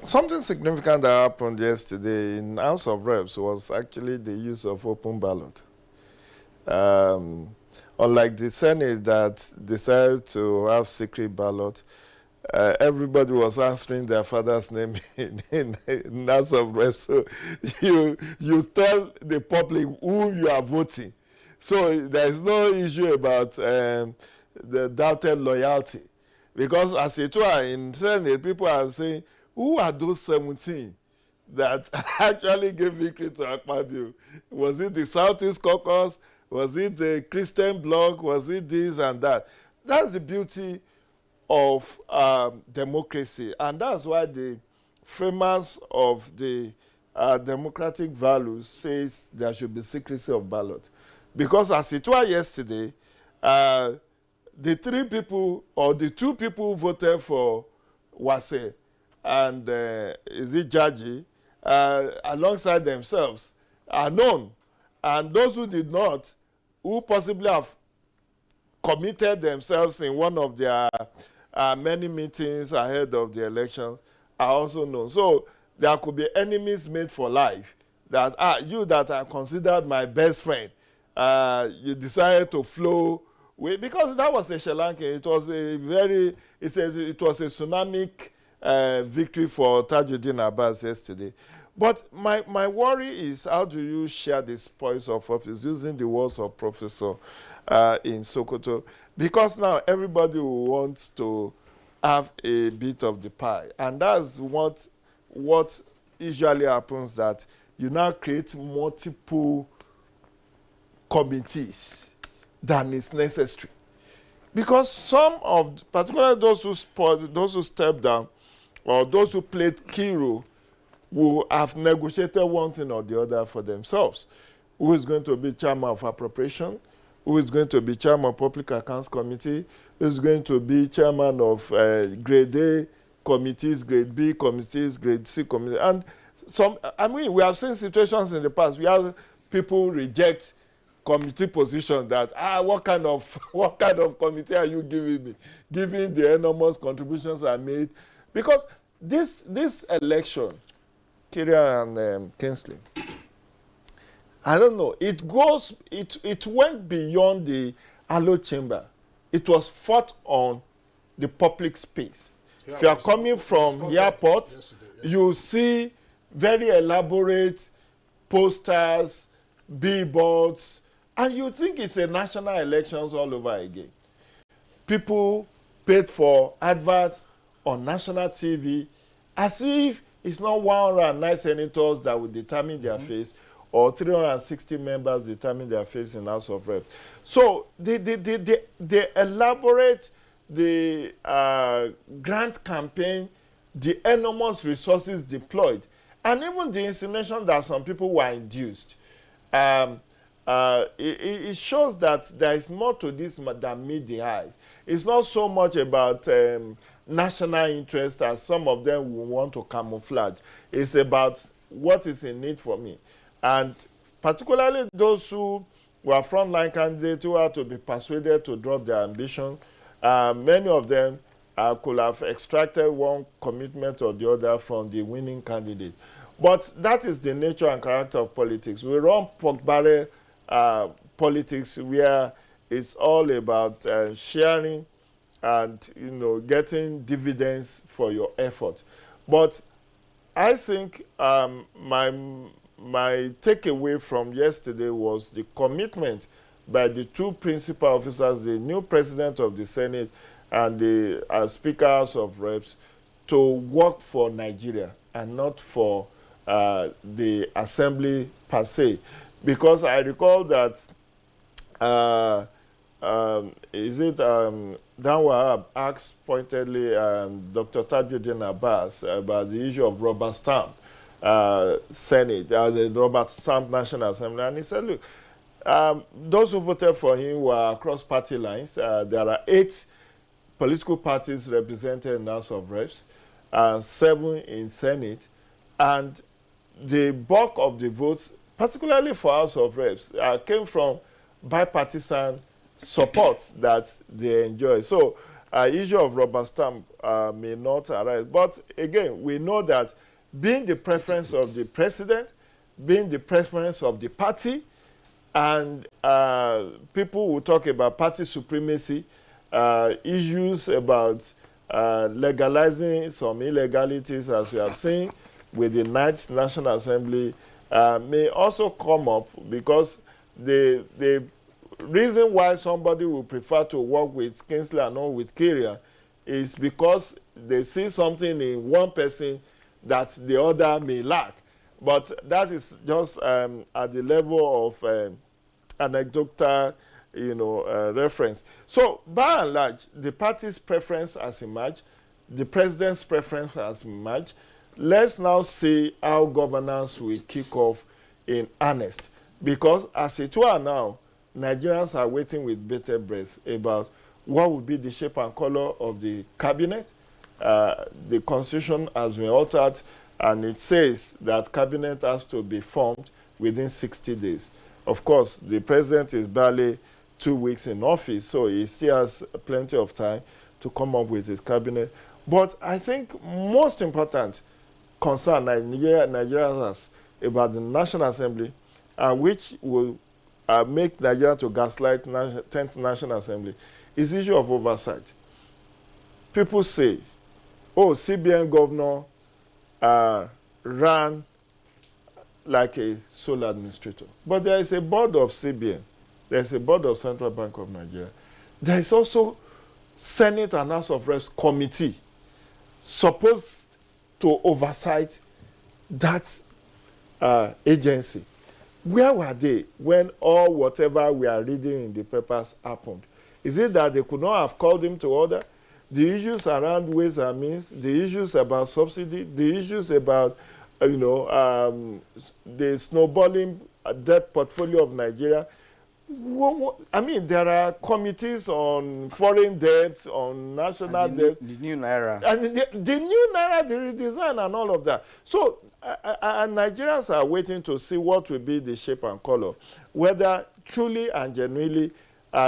Something significant that happened yesterday in House of Reps was actually the use of open ballot. Unlike the Senate that decided to have secret ballot, everybody was answering their father's name in House of Reps. So you tell the public who you are voting. So there is no issue about the doubted loyalty. Because as it were in Senate, people are saying, who are those 17 that actually gave victory to Akpabio? Was it the Southeast Caucus? Was it the Christian Bloc? Was it this and that? That's the beauty of democracy. And that's why the framers of the democratic values says there should be secrecy of ballot. Because as it were yesterday, the three people or the two people who voted for Wase and is it Jaji, alongside themselves, are known. And those who did not, who possibly have committed themselves in one of their many meetings ahead of the election, are also known. So there could be enemies made for life. That you that are considered my best friend, you decided to flow with, because that was a Sri Lankan. It was it was a tsunami victory for Tajuddin Abbas yesterday. But my worry is, how do you share the spoils of office, using the words of Professor in Sokoto? Because now everybody will want to have a bit of the pie. And that's what usually happens, that you now create multiple committees than is necessary. Because some of, particularly those who step down, or those who played key role, will have negotiated one thing or the other for themselves. Who is going to be chairman of appropriation? Who is going to be chairman of Public Accounts Committee? Who is going to be chairman of Grade A committees, Grade B committees, Grade C committees? And we have seen situations in the past. We have people reject committee position that, what kind of committee are you giving me, given the enormous contributions I made? Because this election, Kyria and Kingsley, I don't know, it went beyond the Allo chamber. It was fought on the public space. Yeah, if you are coming from the airport, you see very elaborate posters, billboards, and you think it's a national elections all over again. People paid for adverts on national TV, as if it's not 109 senators that will determine their face, or 360 members determine their face in House of Reps. So they elaborate the grant campaign the enormous resources deployed, and even the insinuation that some people were induced. It shows that there is more to this than meet the eye. It's not so much about national interest as some of them will want to camouflage. It's about what is in need for me. And particularly those who were frontline candidates who had to be persuaded to drop their ambition, many of them could have extracted one commitment or the other from the winning candidate. But that is the nature and character of politics. We run pork barrel politics where it's all about sharing and getting dividends for your effort. But I think my takeaway from yesterday was the commitment by the two principal officers, the new president of the Senate and the Speaker House of Reps, to work for Nigeria and not for the assembly per se. Because I recall that Dan Wahab asked pointedly Dr. Tajuddin Abbas about the issue of rubber stamp Senate, the rubber stamp National Assembly, and he said, look, those who voted for him were across party lines. There are 8 political parties represented in the House of Reps, 7 in Senate, and the bulk of the votes, particularly for House of Reps, came from bipartisan support that they enjoy. So, issue of rubber stamp may not arise. But again, we know that being the preference of the president, being the preference of the party, and people will talk about party supremacy, issues about legalizing some illegalities, as we have seen with the 9th National Assembly, may also come up, because the reason why somebody will prefer to work with Kingsley and not with Kyria is because they see something in one person that the other may lack. But that is just at the level of anecdotal, reference. So, by and large, the party's preference has emerged, the president's preference has emerged. Let's now see how governance will kick off in earnest. Because as it were now, Nigerians are waiting with bated breath about what will be the shape and color of the cabinet. The constitution has been altered, and it says that cabinet has to be formed within 60 days. Of course, the president is barely 2 weeks in office, so he still has plenty of time to come up with his cabinet. But I think most important concern Nigeria has about the National Assembly, which will make Nigeria to gaslight 10th National Assembly, is the issue of oversight. People say, oh, CBN governor ran like a sole administrator. But there is a board of CBN. There is a board of Central Bank of Nigeria. There is also Senate and House of Reps committee supposed to oversight that agency. Where were they when all whatever we are reading in the papers happened? Is it that they could not have called him to order? The issues around ways and means, the issues about subsidy, the issues about, the snowballing debt portfolio of Nigeria. I mean, there are committees on foreign debt, on national debt. The new Naira. And the new Naira, the redesign and all of that. So, and Nigerians are waiting to see what will be the shape and color. Whether truly and genuinely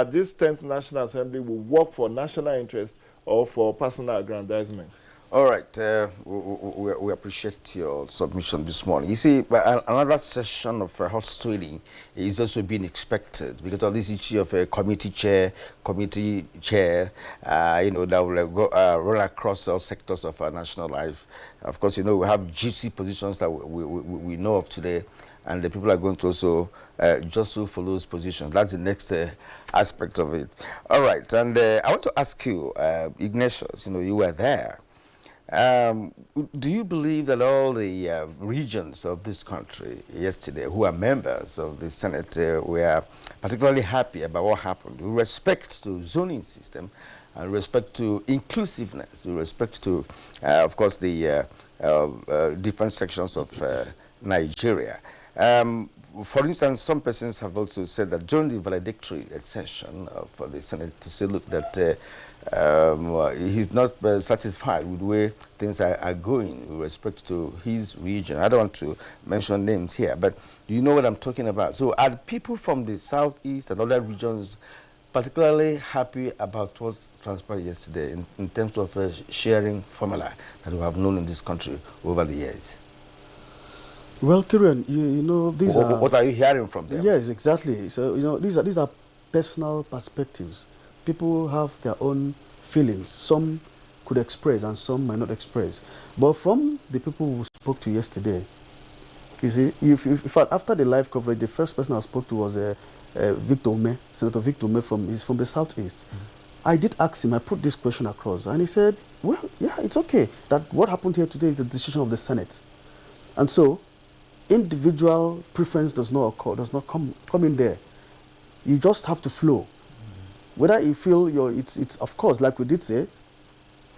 this 10th National Assembly will work for national interest or for personal aggrandizement. All right, we appreciate your submission this morning. You see, another session of hostility is also being expected because of this issue of a committee chair, that will go run across all sectors of our national life. Of course, we have juicy positions that we know of today, and the people are going to also jostle for those positions. That's the next aspect of it. All right, and I want to ask you, Ignatius, you were there. Do you believe that all the regions of this country yesterday who are members of the Senate were particularly happy about what happened with respect to zoning system and respect to inclusiveness, with respect to, of course, the different sections of Nigeria. For instance, some persons have also said that during the valedictory session for the Senate to say, look, that he's not satisfied with the way things are going with respect to his region. I don't want to mention names here, but you know what I'm talking about. So are people from the southeast and other regions particularly happy about what transpired yesterday in terms of sharing formula that we have known in this country over the years? Well, Kieran, you know, these are... What are you hearing from them? Yes, exactly. So, you know, these are personal perspectives. People have their own feelings. Some could express and some might not express. But from the people who spoke to yesterday, you see, if after the live coverage, the first person I spoke to was Victor Ume, Senator Victor Ume he's from the southeast. I did ask him, I put this question across, and he said, well, yeah, it's okay. That what happened here today is the decision of the Senate. And so, individual preference does not occur, does not come in there. You just have to flow. Whether you feel it's of course, like we did say,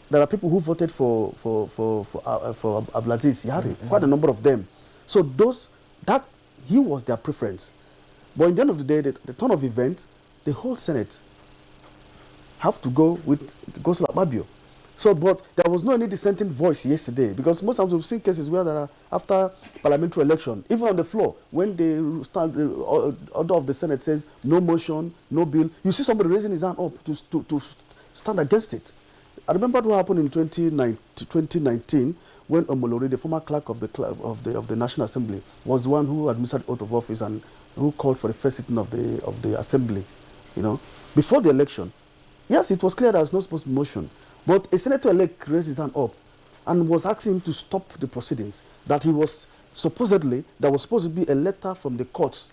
there are people who voted for Abdulaziz Yari, quite a number of them. So that he was their preference. But in the end of the day, the turn of events, the whole Senate have to go with Gospel Babio. So, but there was no any dissenting voice yesterday, because most times we've seen cases where there are, after parliamentary election, even on the floor, when the order of the Senate says no motion, no bill, you see somebody raising his hand up to stand against it. I remember what happened in 2019 when Omolori, the former clerk of the National Assembly, was the one who administered oath of office and who called for the first sitting of the Assembly. You know, before the election, yes, it was clear there was no supposed to be motion. But a senator-elect raised his hand up and was asking him to stop the proceedings. That he was supposedly, there was supposed to be a letter from the court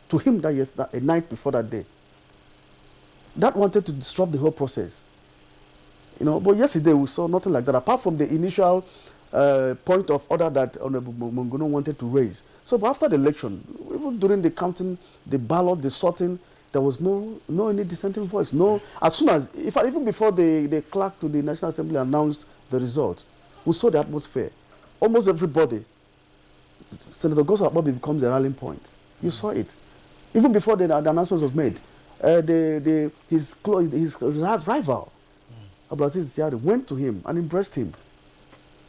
to him a night before that day. That wanted to disrupt the whole process. You know, but yesterday we saw nothing like that, apart from the initial point of order that Honorable Mongono wanted to raise. So, but after the election, even during the counting, the ballot, the sorting, there was no any dissenting voice. No, as soon as, even before the clerk to the National Assembly announced the result, we saw the atmosphere. Almost everybody, Senator Gospel Babio becomes a rallying point. You saw it. Even before the announcement was made, his rival, Abdulaziz Yari, went to him and embraced him.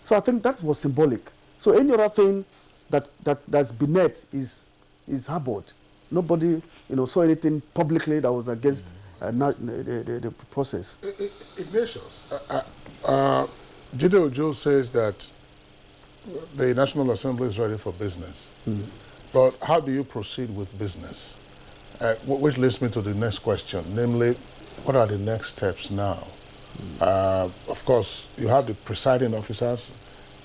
So I think that was symbolic. So any other thing that's beneath is harbored. Nobody, saw anything publicly that was against the process. Ignatius, Jide Ojo says that the National Assembly is ready for business. But how do you proceed with business? Which leads me to the next question, namely, what are the next steps now? Of course, you have the presiding officers,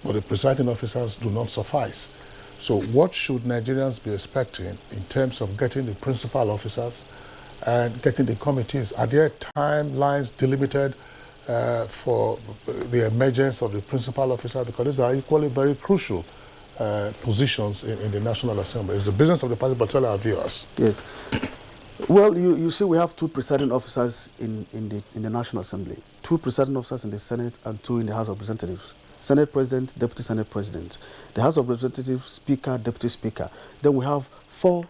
but the presiding officers do not suffice. So what should Nigerians be expecting in terms of getting the principal officers and getting the committees? Are there timelines delimited for the emergence of the principal officer? Because these are equally very crucial positions in the National Assembly. It's the business of the party, but tell our viewers. Yes. Well, you see, we have two presiding officers in the National Assembly, two presiding officers in the Senate and two in the House of Representatives. Senate President, Deputy Senate President. The House of Representatives, Speaker, Deputy Speaker. Then we have 4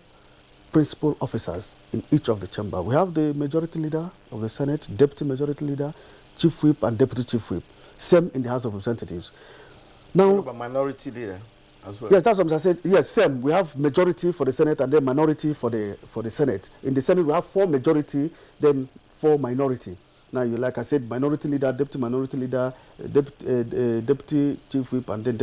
principal officers in each of the chamber. We have the Majority Leader of the Senate, Deputy Majority Leader, Chief Whip, and Deputy Chief Whip. Same in the House of Representatives. Now, what about Minority Leader as well? Yes, that's what I said. Yes, same. We have majority for the Senate and then minority for the Senate. In the Senate, we have 4 majority, then 4 minority. Now, like I said, minority leader, deputy minority leader, deputy chief whip, and then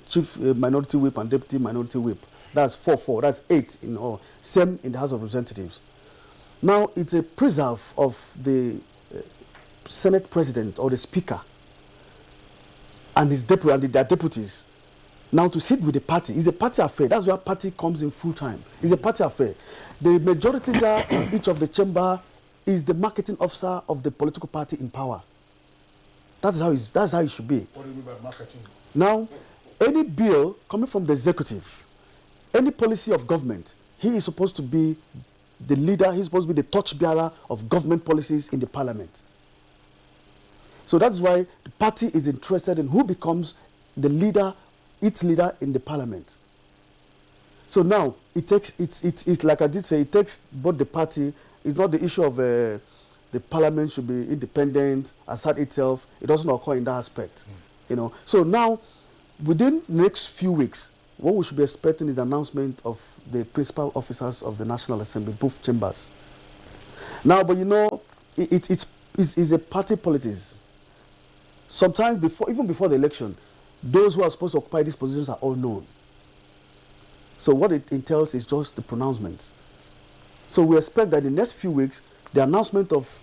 chief minority whip and deputy minority whip. That's 4. That's 8 in all. Same in the House of Representatives. Now, it's a preserve of the Senate President or the Speaker and his deputy and their deputies. Now, to sit with the party is a party affair. That's where party comes in full time. It's a party affair. The majority leader in each of the chamber is the marketing officer of the political party in power. That's how it should be. What do you mean by marketing? Now, any bill coming from the executive, any policy of government, he is supposed to be the leader, he's supposed to be the torchbearer of government policies in the parliament. So that's why the party is interested in who becomes the leader, its leader in the parliament. So now it takes it's like I did say, it takes both the party. It's not the issue of the parliament should be independent, assert itself. It doesn't occur in that aspect, you know. So now, within the next few weeks, what we should be expecting is the announcement of the principal officers of the National Assembly, both chambers. Now, but you know, it's a party politics. Sometimes even before the election, those who are supposed to occupy these positions are all known. So what it entails is just the pronouncement. So we expect that in the next few weeks, the announcement of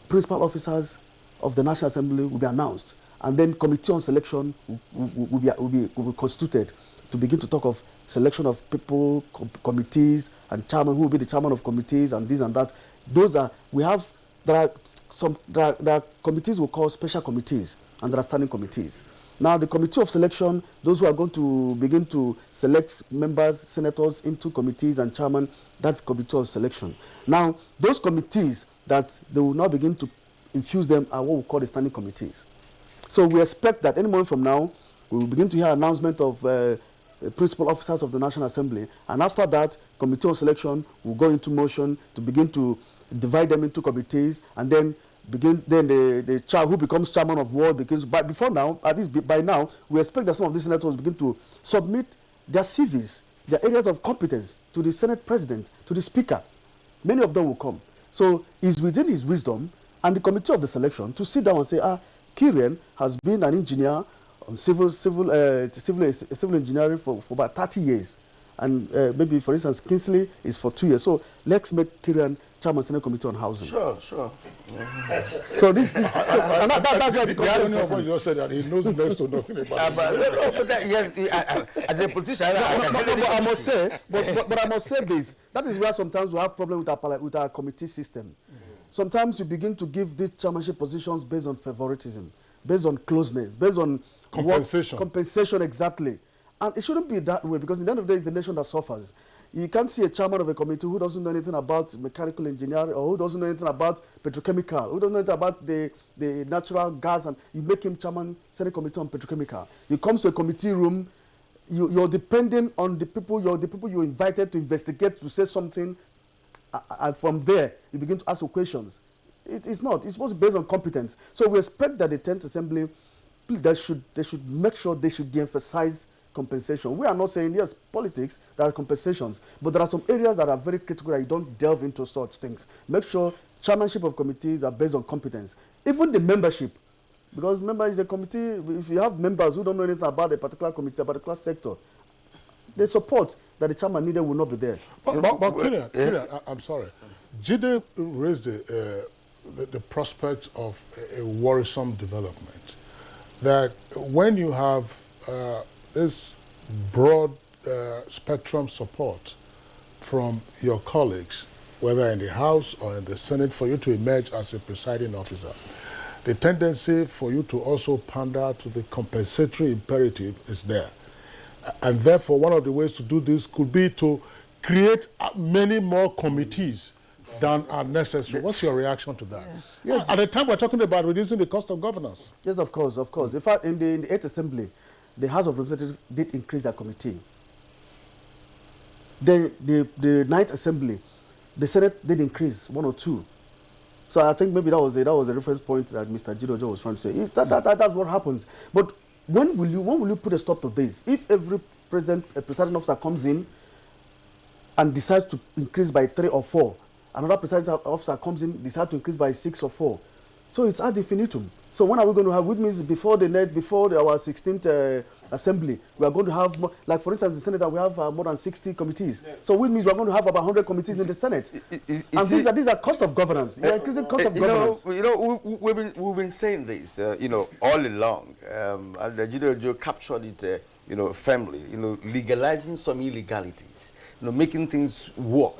principal officers of the National Assembly will be announced, and then committee on selection will be constituted to begin to talk of selection of people, committees, and chairman, who will be the chairman of committees, and this and that. There are committees we call special committees, and there are standing committees. Now, the committee of selection, those who are going to begin to select members, senators into committees and chairman, that's committee of selection. Now, those committees that they will now begin to infuse them are what we call the standing committees. So we expect that any moment from now, we will begin to hear announcement of principal officers of the National Assembly, and after that, committee of selection will go into motion to begin to divide them into committees, and then the child who becomes chairman of ward begins. But before now, at least by now, we expect that some of these senators begin to submit their CVs, their areas of competence, to the Senate President, to the Speaker. Many of them will come. So it's within his wisdom and the committee of the selection to sit down and say, Kyrian has been an engineer on civil engineering for about 30 years. And maybe, for instance, Kingsley is for 2 years. So let's make Kyrian chairman Senate Committee on Housing. Sure. So that's why it becomes very important. You just said that he knows next to nothing about it. Yes, as a politician, I must say this. That is where sometimes we have problem with our committee system. Sometimes we begin to give these chairmanship positions based on favoritism, based on closeness, based on compensation, exactly. And it shouldn't be that way, because at the end of the day, it's the nation that suffers. You can't see a chairman of a committee who doesn't know anything about mechanical engineering, or who doesn't know anything about petrochemical, who doesn't know anything about the natural gas, and you make him chairman Senate Committee on Petrochemical. You come to a committee room, you're depending on the people you invited to investigate, to say something, and from there, you begin to ask your questions. It's not. It's supposed to be based on competence. So we expect that the 10th Assembly, they should make sure they should de-emphasize compensation. We are not saying, yes, politics, there are compensations, but there are some areas that are very critical that you don't delve into such things. Make sure chairmanship of committees are based on competence. Even the membership, because member is a committee, if you have members who don't know anything about a particular committee, about a class sector, the support that the chairman needed will not be there. But Kyrian, I'm sorry. Jide raised the prospect of a worrisome development, that when you have this broad spectrum support from your colleagues, whether in the House or in the Senate, for you to emerge as a presiding officer, the tendency for you to also pander to the compensatory imperative is there. And therefore, one of the ways to do this could be to create many more committees than are necessary. What's your reaction to that? Yes. At the time, we're talking about reducing the cost of governance. Yes, of course. In fact, in the 8th Assembly, the House of Representatives did increase their committee. The 9th Assembly, the Senate did increase 1 or 2. So I think maybe that was the reference point that Mr. Jidojo was trying to say. That's what happens. But when will you put a stop to this? If every presiding officer comes in and decides to increase by 3 or 4, another presiding officer comes in, decides to increase by 6 or 4. So it's ad infinitum. So when are we going to have, which means before our 16th assembly, we are going to have, like for instance, the Senate, we have more than 60 committees. Yes. So which means we are going to have about 100 committees in the Senate. And these are cost of governance. You are increasing cost of governance. We've been saying this, all along. And Jidojo captured it, firmly. Legalizing some illegalities, making things work,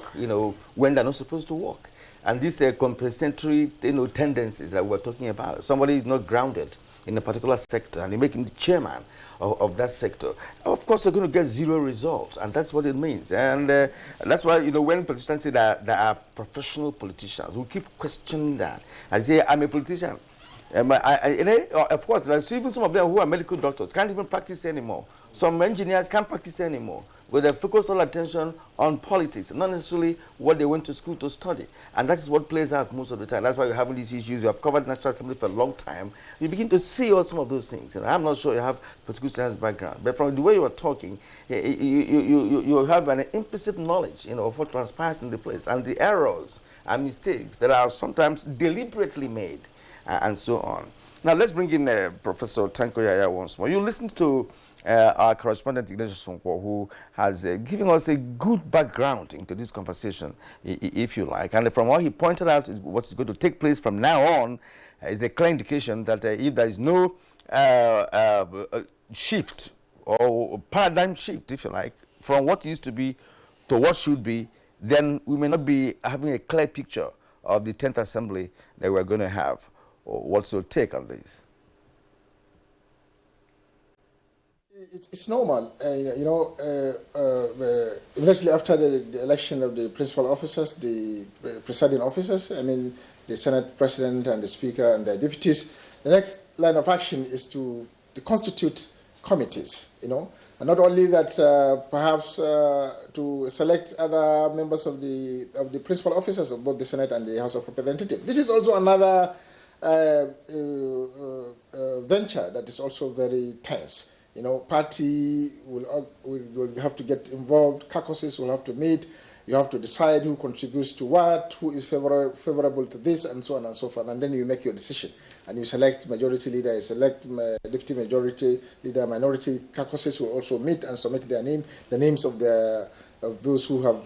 when they're not supposed to work. And these compensatory, tendencies that we're talking about. Somebody is not grounded in a particular sector, and you make him the chairman of that sector. Of course, they're going to get zero results, and that's what it means. And that's why, when politicians say that there are professional politicians, we keep questioning that. I say, I'm a politician. Of course, there's even some of them who are medical doctors can't even practice anymore. Some engineers can't practice anymore. With they focus all attention on politics, not necessarily what they went to school to study. And that is what plays out most of the time. That's why we're having these issues. You have covered National Assembly for a long time. You begin to see all some of those things. And I'm not sure you have political science background, but from the way you are talking, you have an implicit knowledge, of what transpires in the place and the errors and mistakes that are sometimes deliberately made, and so on. Now let's bring in Professor Tanko Yaya once more. You listened to our correspondent Ignatius Sonkwo, who has given us a good background into this conversation, if you like. And from what he pointed out, is what's going to take place from now on is a clear indication that if there is no shift or paradigm shift, if you like, from what used to be to what should be, then we may not be having a clear picture of the 10th Assembly that we're going to have. What's your take on this? It's normal, immediately after the election of the principal officers, the presiding officers, the Senate President and the Speaker and the deputies, the next line of action is to constitute committees, and not only that, perhaps to select other members of the principal officers of both the Senate and the House of Representatives. This is also another venture that is also very tense. Party will have to get involved, caucuses will have to meet, you have to decide who contributes to what, who is favorable to this, and so on and so forth, and then you make your decision. And you select majority leader, you select deputy majority leader, minority caucuses will also meet and submit their name, the names of those who have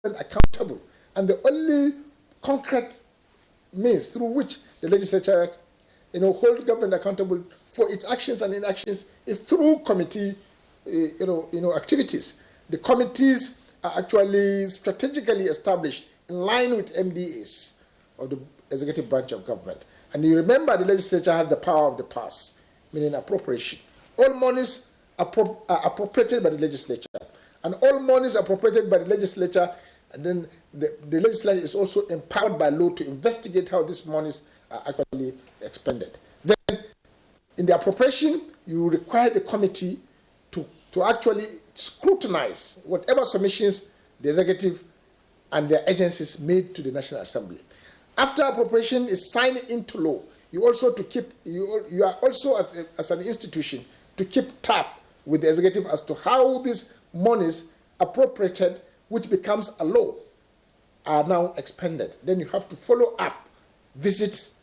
accountable. And the only concrete means through which the legislature, hold government accountable for its actions and inactions is through committee, activities. The committees are actually strategically established in line with MDAs of the executive branch of government. And you remember the legislature had the power of the purse, meaning appropriation. All monies are appropriated by the legislature. And all monies appropriated by the legislature, and then the legislature is also empowered by law to investigate how these monies are actually expended. Then, in the appropriation, you require the committee to actually scrutinize whatever submissions the executive and their agencies made to the National Assembly. After appropriation is signed into law, you are also as an institution to keep tab with the executive as to how these monies appropriated, which becomes a law, are now expended. Then you have to follow up visits,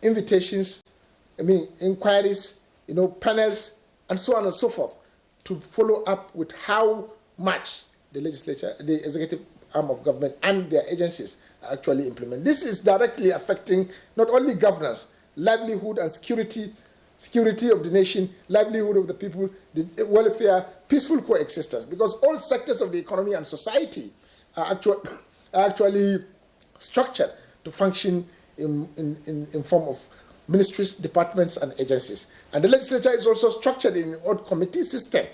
invitations, inquiries, panels, and so on and so forth, to follow up with how much the legislature, the executive arm of government, and their agencies are actually implementing. This is directly affecting not only governance, livelihood and security of the nation, livelihood of the people, the welfare, peaceful coexistence, because all sectors of the economy and society are actually structured to function in form of ministries, departments, and agencies. And the legislature is also structured in an odd committee system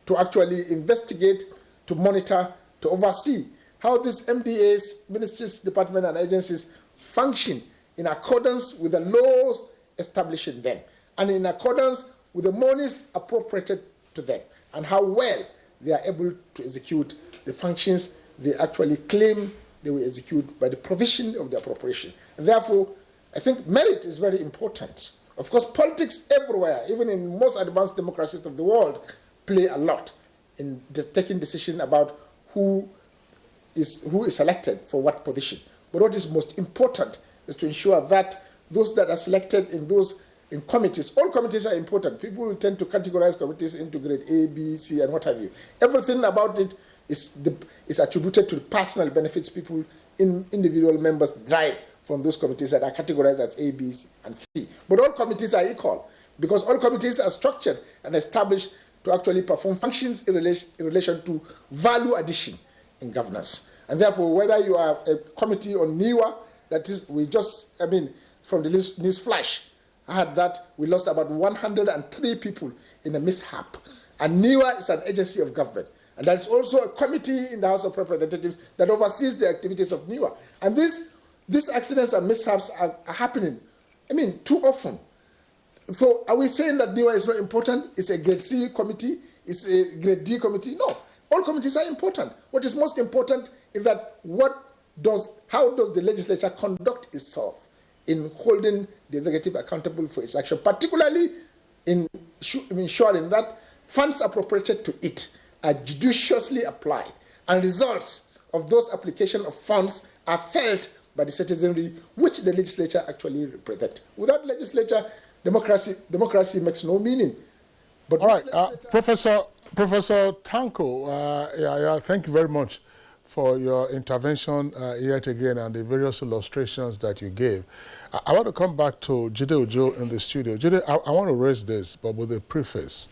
to actually investigate, to monitor, to oversee how these MDAs, ministries, departments, and agencies function in accordance with the laws establishing them and in accordance with the monies appropriated to them and how well they are able to execute the functions they actually claim they will execute by the provision of the appropriation. And therefore, I think merit is very important. Of course, politics everywhere, even in most advanced democracies of the world, play a lot in taking decisions about who is selected for what position. But what is most important is to ensure that those that are selected in committees, all committees are important. People will tend to categorize committees into grade A, B, C, and what have you. Everything about it is attributed to the personal benefits people, individual members derive from those committees that are categorized as A, B, and C. But all committees are equal because all committees are structured and established to actually perform functions in relation to value addition in governance. And therefore, whether you are a committee on NIWA, that is, from the news flash, I heard that we lost about 103 people in a mishap. And NIWA is an agency of government. And there's also a committee in the House of Representatives that oversees the activities of NIWA. And these accidents and mishaps are happening, too often. So are we saying that NIWA is not important? It's a grade C committee? It's a grade D committee? No. All committees are important. What is most important is that how does the legislature conduct itself in holding the executive accountable for its action, particularly in ensuring that funds appropriated to it are judiciously applied and results of those application of funds are felt by the citizenry, which the legislature actually represents. Without legislature, democracy makes no meaning. But all right, Professor Tanko, thank you very much for your intervention yet again and the various illustrations that you gave. I want to come back to Jide Ojo in the studio. Jide, I want to raise this, but with a preface.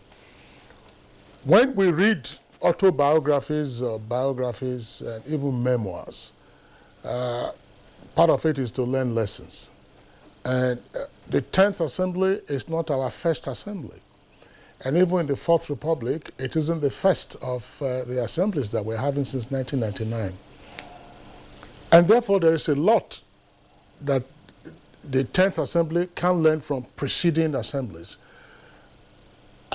When we read autobiographies, biographies, and even memoirs, part of it is to learn lessons. And the 10th Assembly is not our first assembly. And even in the Fourth Republic, it isn't the first of the assemblies that we're having since 1999. And therefore, there is a lot that the 10th Assembly can learn from preceding assemblies.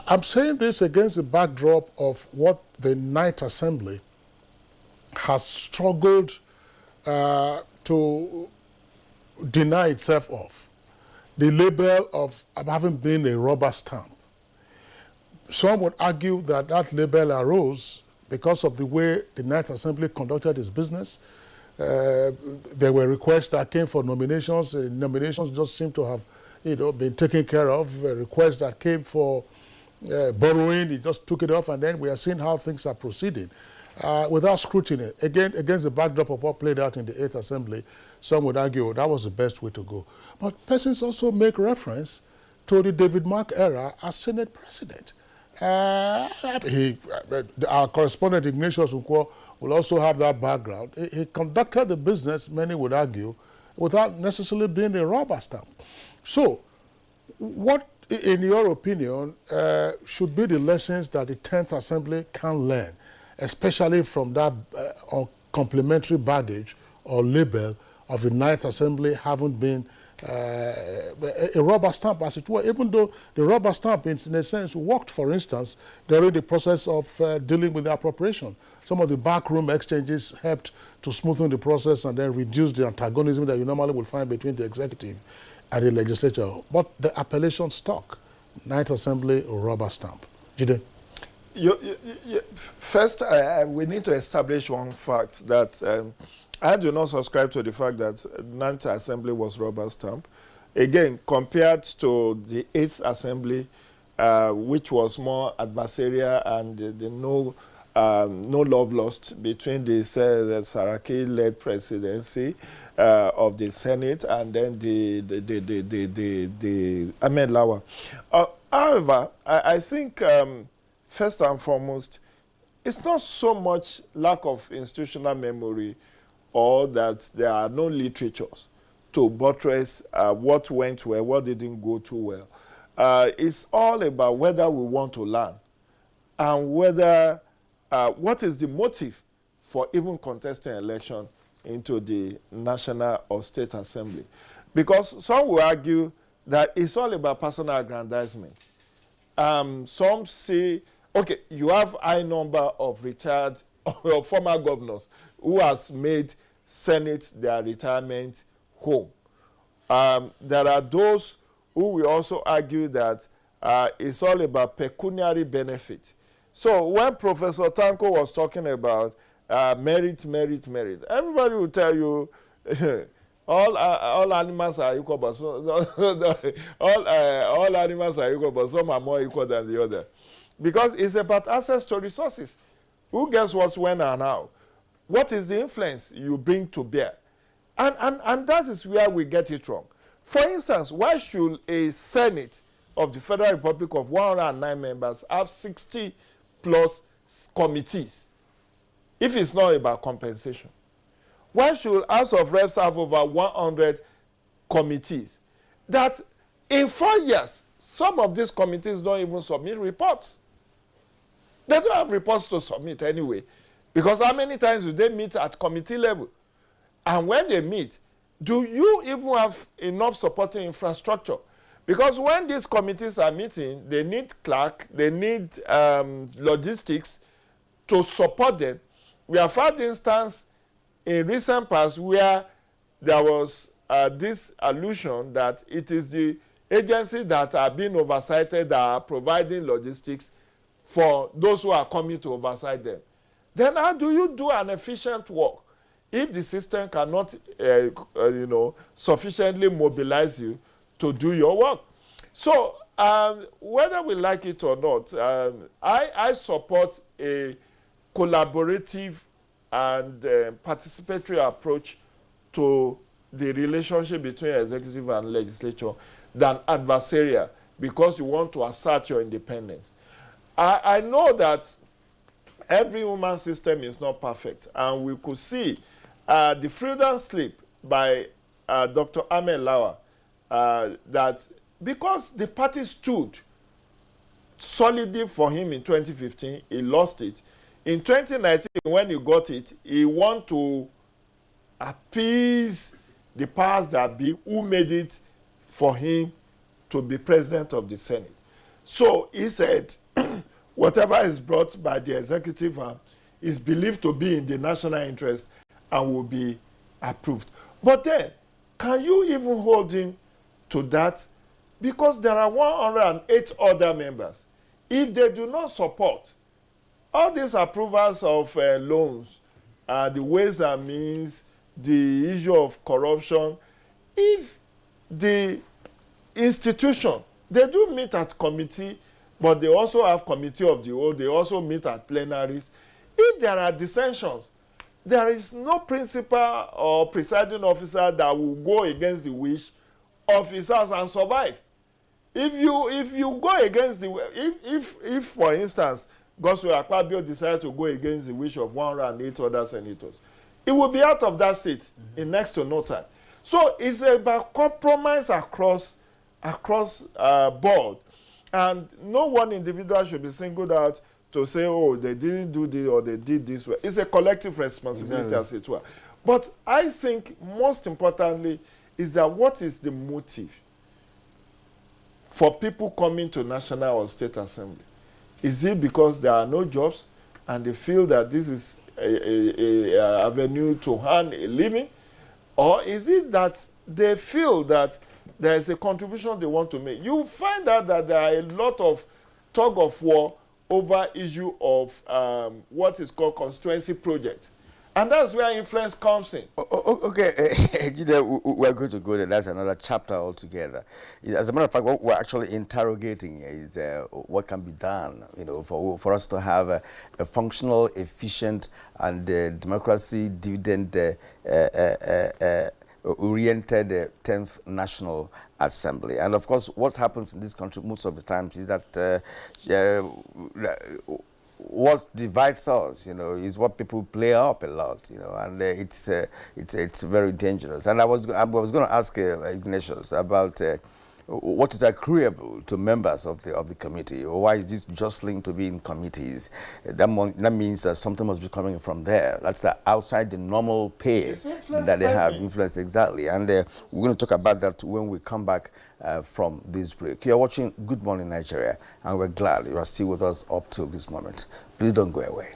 I'm saying this against the backdrop of what the 9th Assembly has struggled to deny itself of. The label of having been a rubber stamp. Some would argue that that label arose because of the way the 9th Assembly conducted its business. There were requests that came for nominations. Nominations just seem to have been taken care of. Requests that came for borrowing, it just took it off, and then we are seeing how things are proceeding. Without scrutiny, again, against the backdrop of what played out in the 8th Assembly, some would argue that was the best way to go. But persons also make reference to the David Mark era as Senate President. Our correspondent Ignatius Nkwo will also have that background. He conducted the business, many would argue, without necessarily being a rubber stamp. So, what, in your opinion, should be the lessons that the 10th Assembly can learn, especially from that complementary baggage or label of the 9th Assembly having been a rubber stamp, as it were, even though the rubber stamp, in a sense, worked, for instance, during the process of dealing with the appropriation. Some of the backroom exchanges helped to smoothen the process and then reduce the antagonism that you normally would find between the executive and the legislature. But the appellation stuck. 9th Assembly, rubber stamp. Jide? First, we need to establish one fact that I do not subscribe to the fact that 9th Assembly was rubber stamp. Again, compared to the 8th Assembly, which was more adversarial and the no love lost between the Saraki-led presidency of the Senate and then the Ahmed Lawan. However, I think first and foremost, it's not so much lack of institutional memory or that there are no literatures to buttress what went well, what didn't go too well. It's all about whether we want to learn and whether, what is the motive for even contesting election into the National or State Assembly. Because some will argue that it's all about personal aggrandizement. Some say, okay, you have high number of retired or former governors who has made Senate their retirement home. There are those who will also argue that it's all about pecuniary benefit. So when Professor Tanko was talking about merit, everybody will tell you all animals are equal, but all animals are equal, but some are more equal than the other. Because it's about access to resources. Who gets what's when and how? What is the influence you bring to bear? And that is where we get it wrong. For instance, why should a Senate of the Federal Republic of 109 members have 60 plus committees if it's not about compensation? Why should House of Reps have over 100 committees? That in 4 years, some of these committees don't even submit reports. They don't have reports to submit anyway. Because how many times do they meet at committee level? And when they meet, do you even have enough supporting infrastructure? Because when these committees are meeting, they need clerk, they need logistics to support them. We have had instance in recent past where there was this allusion that it is the agencies that are being oversighted that are providing logistics for those who are coming to oversight them. Then how do you do an efficient work if the system cannot sufficiently mobilize you to do your work? So whether we like it or not, I support a collaborative and participatory approach to the relationship between executive and legislature than adversarial, because you want to assert your independence. I know that every human system is not perfect, and we could see the freedom slip by Dr. Ahmed Lawa that because the party stood solidly for him in 2015, he lost it. In 2019, when he got it, he wanted to appease the powers that be who made it for him to be president of the Senate. So he said, whatever is brought by the executive arm is believed to be in the national interest and will be approved. But then, can you even hold him to that? Because there are 108 other members. If they do not support all these approvals of loans, the ways and means, the issue of corruption, if the institution, they do meet at committee, but they also have committee of the whole, they also meet at plenaries. If there are dissensions, there is no principal or presiding officer that will go against the wish of his house and survive. If you go against the, if for instance, Godswill Akpabio decided to go against the wish of 108 other senators, he will be out of that seat in next to no time. So it's about compromise across board, and no one individual should be singled out to say, oh, they didn't do this or they did this way. It's a collective responsibility, as it were. But I think most importantly is that what is the motive for people coming to National or State Assembly? Is it because there are no jobs and they feel that this is a avenue to earn a living? Or is it that they feel that there is a contribution they want to make? You find out that there are a lot of tug of war over issue of what is called constituency project. And that's where influence comes in. Okay, we're going to go there. That's another chapter altogether. As a matter of fact, what we're actually interrogating is what can be done, for us to have a functional, efficient, and democracy dividend oriented 10th National Assembly. And of course, what happens in this country most of the times is that what divides us, is what people play up a lot, and it's very dangerous. And I was going to ask Ignatius about what is agreeable to members of the committee. Why is this jostling to be in committees? That means something must be coming from there. That's outside the normal pay that they have. Influence, exactly. And we're going to talk about that when we come back from this break. You're watching Good Morning Nigeria, and we're glad you are still with us up till this moment. Please don't go away.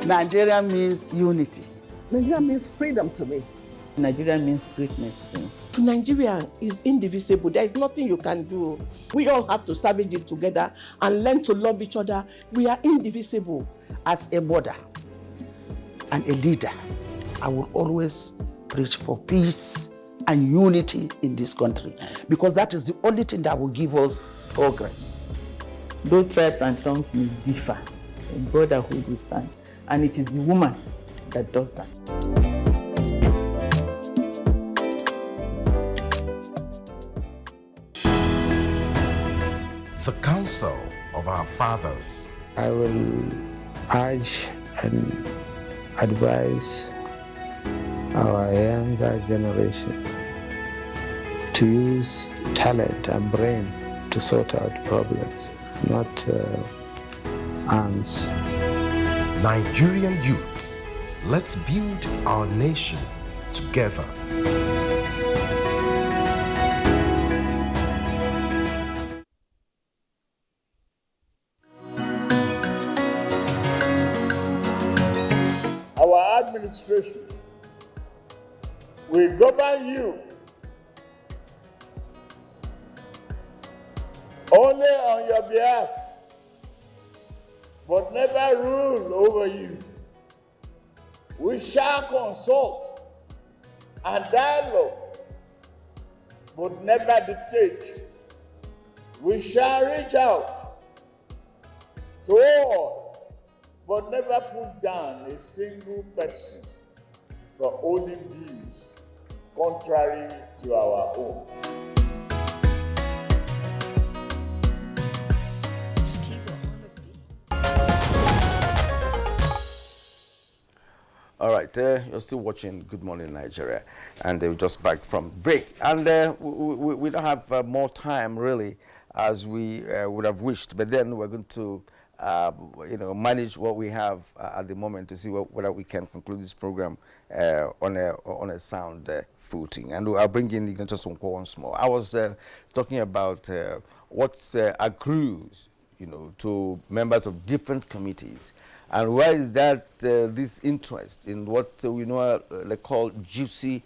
Nigeria means unity. Nigeria means freedom to me. Nigeria means greatness to me. Nigeria is indivisible. There is nothing you can do. We all have to savage it together and learn to love each other. We are indivisible. As a mother and a leader, I will always preach for peace and unity in this country, because that is the only thing that will give us progress. Though tribes and tongues may differ, in brotherhood we stand, and it is the woman that does that. The counsel of our fathers. I will urge and advise our younger generation to use talent and brain to sort out problems, not arms. Nigerian youths, let's build our nation together. Our administration will govern you only on your behalf, but never rule over you. We shall consult and dialogue, but never dictate. We shall reach out to all, but never put down a single person for holding views contrary to our own. All right, you're still watching Good Morning Nigeria, and we're just back from break. And we don't have more time, really, as we would have wished, but then we're going to manage what we have at the moment to see whether we can conclude this program on a sound footing. And I'll bring in Ignatius once more. I was talking about what accrues, to members of different committees. And why is that this interest in what we know they call juicy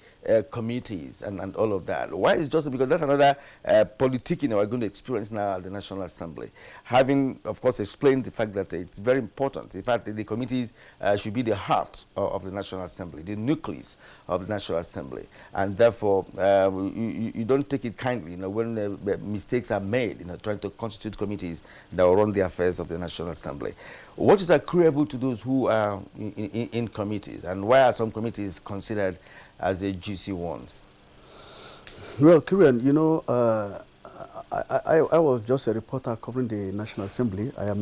committees and all of that? Why is just because that's another politicking we're going to experience now at the National Assembly. Having, of course, explained the fact that it's very important. In fact, the committees should be the heart of the National Assembly, the nucleus of the National Assembly. And therefore, you don't take it kindly, when mistakes are made, trying to constitute committees that will run the affairs of the National Assembly. What is agreeable to those who are in committees, and why are some committees considered as the juicy ones? Well, Kieran, I was just a reporter covering the National Assembly. I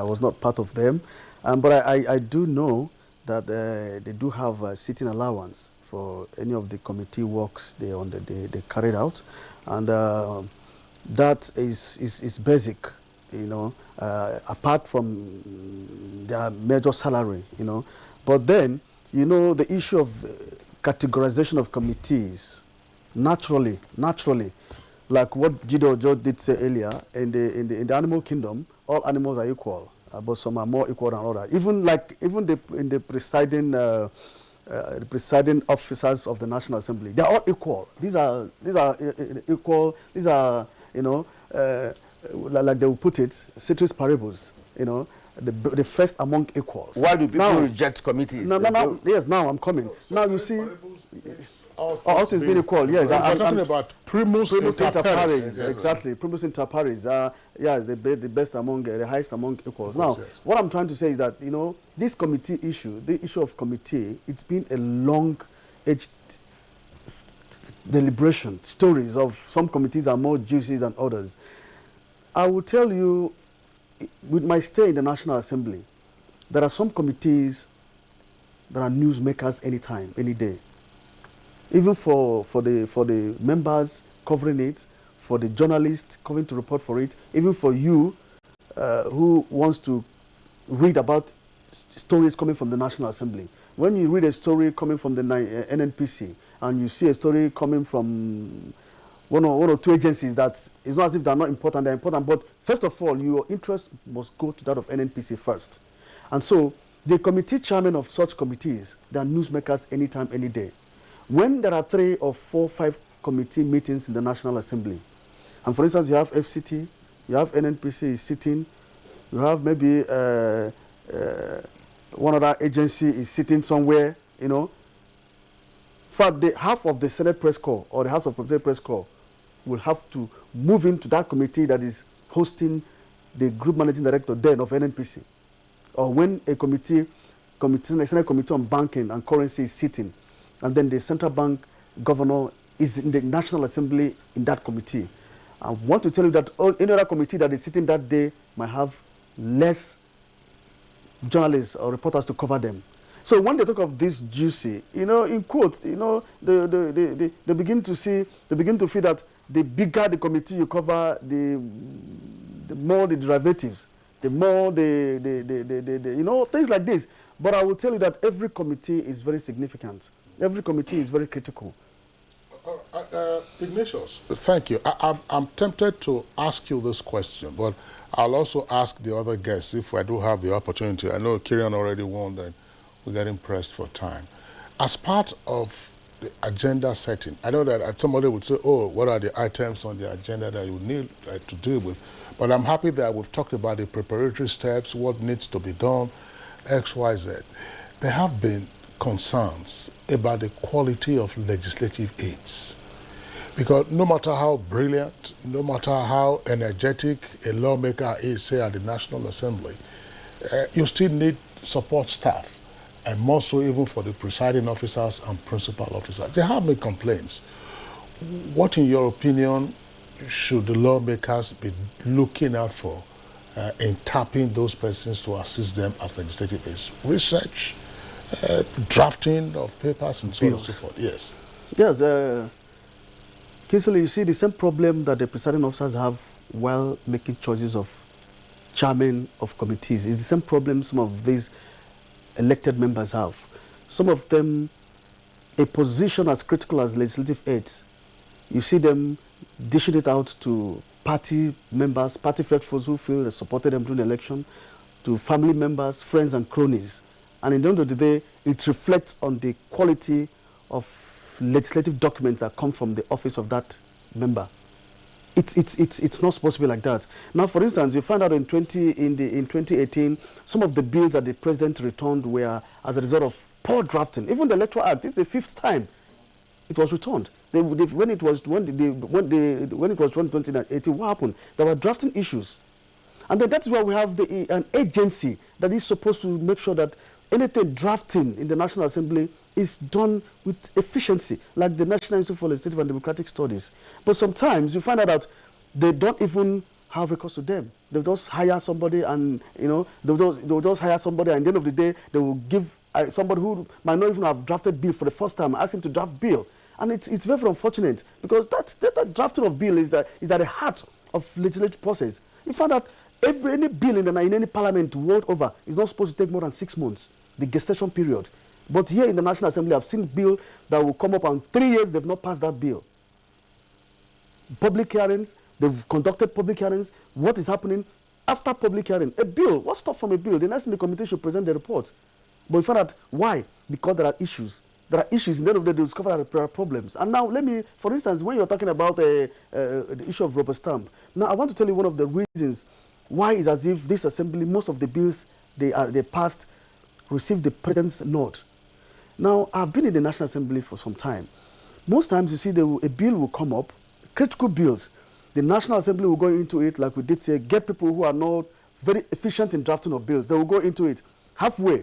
was not part of them, but I do know that they do have a sitting allowance for any of the committee works they carried out, and that is basic. Apart from their major salary, But then, the issue of categorization of committees, naturally, like what Jido Joe did say earlier, in the animal kingdom, all animals are equal, but some are more equal than others. Even the presiding officers of the National Assembly, they are all equal. These are equal. These are, like they will put it, ceteris paribus, the first among equals. Why do people reject committees? No, yes, now I'm coming. Now you see, all things being equal, yes. I'm talking about primus inter pares. Exactly, primus inter pares. Yes, the best among, the highest among equals. Now, what I'm trying to say is that, this committee issue, the issue of committee, it's been a long-aged deliberation, stories of some committees are more juicy than others. I will tell you, with my stay in the National Assembly, there are some committees that are newsmakers anytime, any day. Even for the members covering it, for the journalists coming to report for it, even for you who wants to read about stories coming from the National Assembly. When you read a story coming from the NNPC and you see a story coming from one or two agencies that it's not as if they're not important, they're important, but first of all, your interest must go to that of NNPC first. And so the committee chairman of such committees, they are newsmakers anytime, any day. When there are 3 or 4, 5 committee meetings in the National Assembly, and for instance, you have FCT, you have NNPC is sitting, you have maybe one other agency is sitting somewhere, you know. In fact, half of the Senate Press Corps or the House of Representatives Press Corps will have to move into that committee that is hosting the group managing director then of NNPC. Or when a Senate Committee on Banking and Currency is sitting, and then the central bank governor is in the National Assembly in that committee. I want to tell you that any other committee that is sitting that day might have less journalists or reporters to cover them. So when they talk of this juicy, you know, in quotes, you know, they begin to feel that the bigger the committee you cover, the more the derivatives, the more you know, things like this. But I will tell you that every committee is very significant. Every committee is very critical. Ignatius, thank you. I'm tempted to ask you this question, but I'll also ask the other guests if I do have the opportunity. I know Kirian already warned that we're getting pressed for time. As part of the agenda setting, I know that somebody would say, oh, what are the items on the agenda that you need to deal with? But I'm happy that we've talked about the preparatory steps, what needs to be done, X, Y, Z. There have been concerns about the quality of legislative aids. Because no matter how brilliant, no matter how energetic a lawmaker is, say at the National Assembly, you still need support staff, and more so even for the presiding officers and principal officers. There have been complaints. What, in your opinion, should the lawmakers be looking out for in tapping those persons to assist them as legislative aids? Research, drafting of papers, and so on and so forth. Yes. Yes. Kingsley, you see the same problem that the presiding officers have while making choices of chairman of committees. It's the same problem some of these elected members have. Some of them, a position as critical as legislative aids, you see them dishing it out to party members, party faithfuls who feel they supported them during the election, to family members, friends and cronies. And in the end of the day, it reflects on the quality of legislative documents that come from the office of that member. It's not supposed to be like that. Now, for instance, you find out in 2018, some of the bills that the president returned were as a result of poor drafting. Even the Electoral Act, this is the 5th time it was returned. When it was 2018, what happened? There were drafting issues. And then that's why we have an agency that is supposed to make sure that anything drafting in the National Assembly is done with efficiency, like the National Institute for Legislative and Democratic Studies. But sometimes you find out that they don't even have recourse to them. They'll just hire somebody and, you know, they'll just hire somebody, and at the end of the day, they will give somebody who might not even have drafted bill for the first time, ask him to draft bill. And it's very unfortunate, because that drafting of bill is at the heart of legislative process. You find out any bill in any parliament world over is not supposed to take more than 6 months, the gestation period. But here in the National Assembly, I've seen bill that will come up, and 3 years they've not passed that bill. Public hearings, they've conducted public hearings. What is happening after public hearing? A bill, what's stopped from a bill? The next thing the committee should present the report. But we find out why? Because there are issues. There are issues, in the end of the day, they discover that there are problems. And now, for instance, when you're talking about the issue of rubber stamp, now I want to tell you one of the reasons why it's as if this assembly, most of the bills they passed, received the president's nod. Now, I've been in the National Assembly for some time. Most times, you see, a bill will come up, critical bills. The National Assembly will go into it, like we did say, get people who are not very efficient in drafting of bills. They will go into it. Halfway,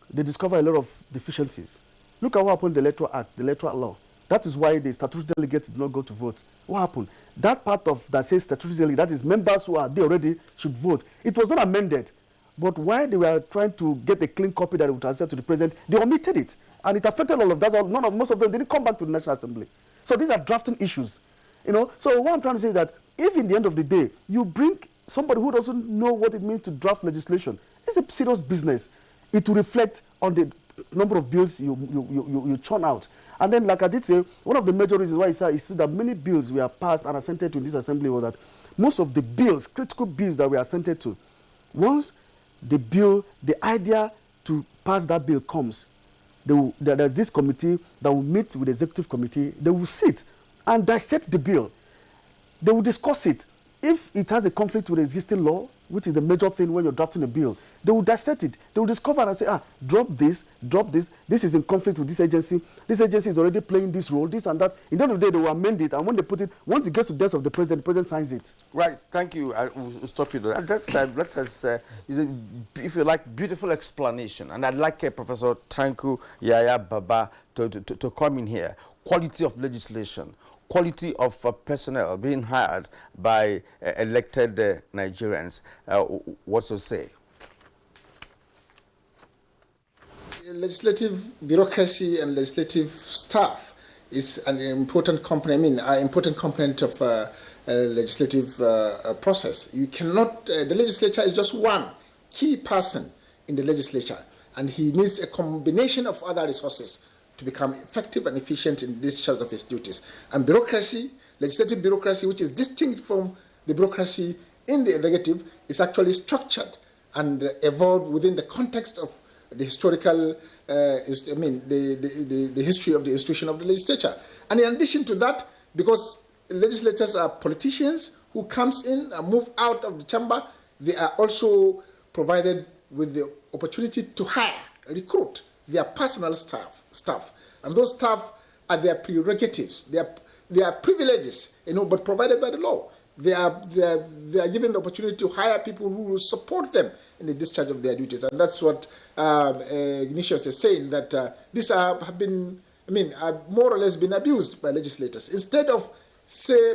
they discover a lot of deficiencies. Look at what happened in the Electoral Act, the Electoral Law. That is why the statutory delegates did not go to vote. What happened? That part of that says statutory delegate, that is members who are there already should vote. It was not amended. But while they were trying to get a clean copy that would transfer to the president, they omitted it. And it affected all of that. Most of them didn't come back to the National Assembly. So these are drafting issues. So what I'm trying to say is that if in the end of the day, you bring somebody who doesn't know what it means to draft legislation, it's a serious business. It will reflect on the number of bills you churn out. And then, like I did say, one of the major reasons why I see that many bills were passed and assented to in this assembly was that most of the bills, critical bills that were assented to, once the idea to pass that bill comes, there's this committee that will meet with the executive committee. They will sit and dissect the bill. They will discuss it. If it has a conflict with the existing law, which is the major thing when you're drafting a bill, they will dissect it. They will discover and say, drop this. This is in conflict with this agency. This agency is already playing this role, this and that. In the end of the day, they will amend it. And when they put it, once it gets to the desk of the president signs it. Right. Thank you. We'll stop you there. That's if you like, beautiful explanation. And I'd like Professor Tanku Yaya Baba to come in here. Quality of legislation. Quality of personnel being hired by elected Nigerians. What's to say? Legislative bureaucracy and legislative staff is an important component. An important component of a legislative process. You cannot. The legislature is just one key person in the legislature, and he needs a combination of other resources to become effective and efficient in discharge of his duties. And bureaucracy, legislative bureaucracy, which is distinct from the bureaucracy in the executive, is actually structured and evolved within the context of the historical, the history of the institution of the legislature. And in addition to that, because legislators are politicians who comes in and move out of the chamber, they are also provided with the opportunity to hire, recruit their personal staff. And those staff are their prerogatives. They are privileges, but provided by the law. They are given the opportunity to hire people who will support them in the discharge of their duties. And that's what Ignatius is saying, that these have more or less been abused by legislators. Instead of, say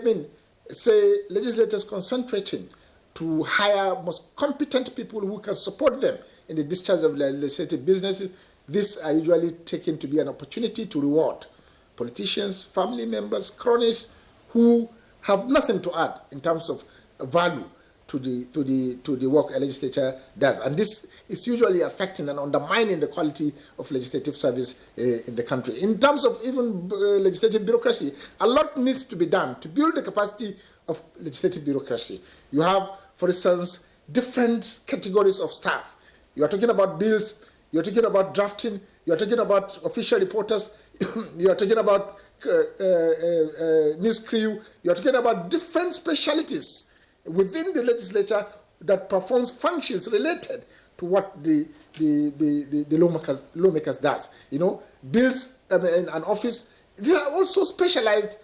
legislators concentrating to hire most competent people who can support them in the discharge of legislative businesses, these are usually taken to be an opportunity to reward politicians, family members, cronies who have nothing to add in terms of value to the work a legislature does. And this is usually affecting and undermining the quality of legislative service in the country. In terms of even legislative bureaucracy, a lot needs to be done to build the capacity of legislative bureaucracy. You have, for instance, different categories of staff. You are talking about bills, you're talking about drafting, you're talking about official reporters, you're talking about news crew, you're talking about different specialties within the legislature that performs functions related to what the lawmakers does. Bills and office, they are also specialized,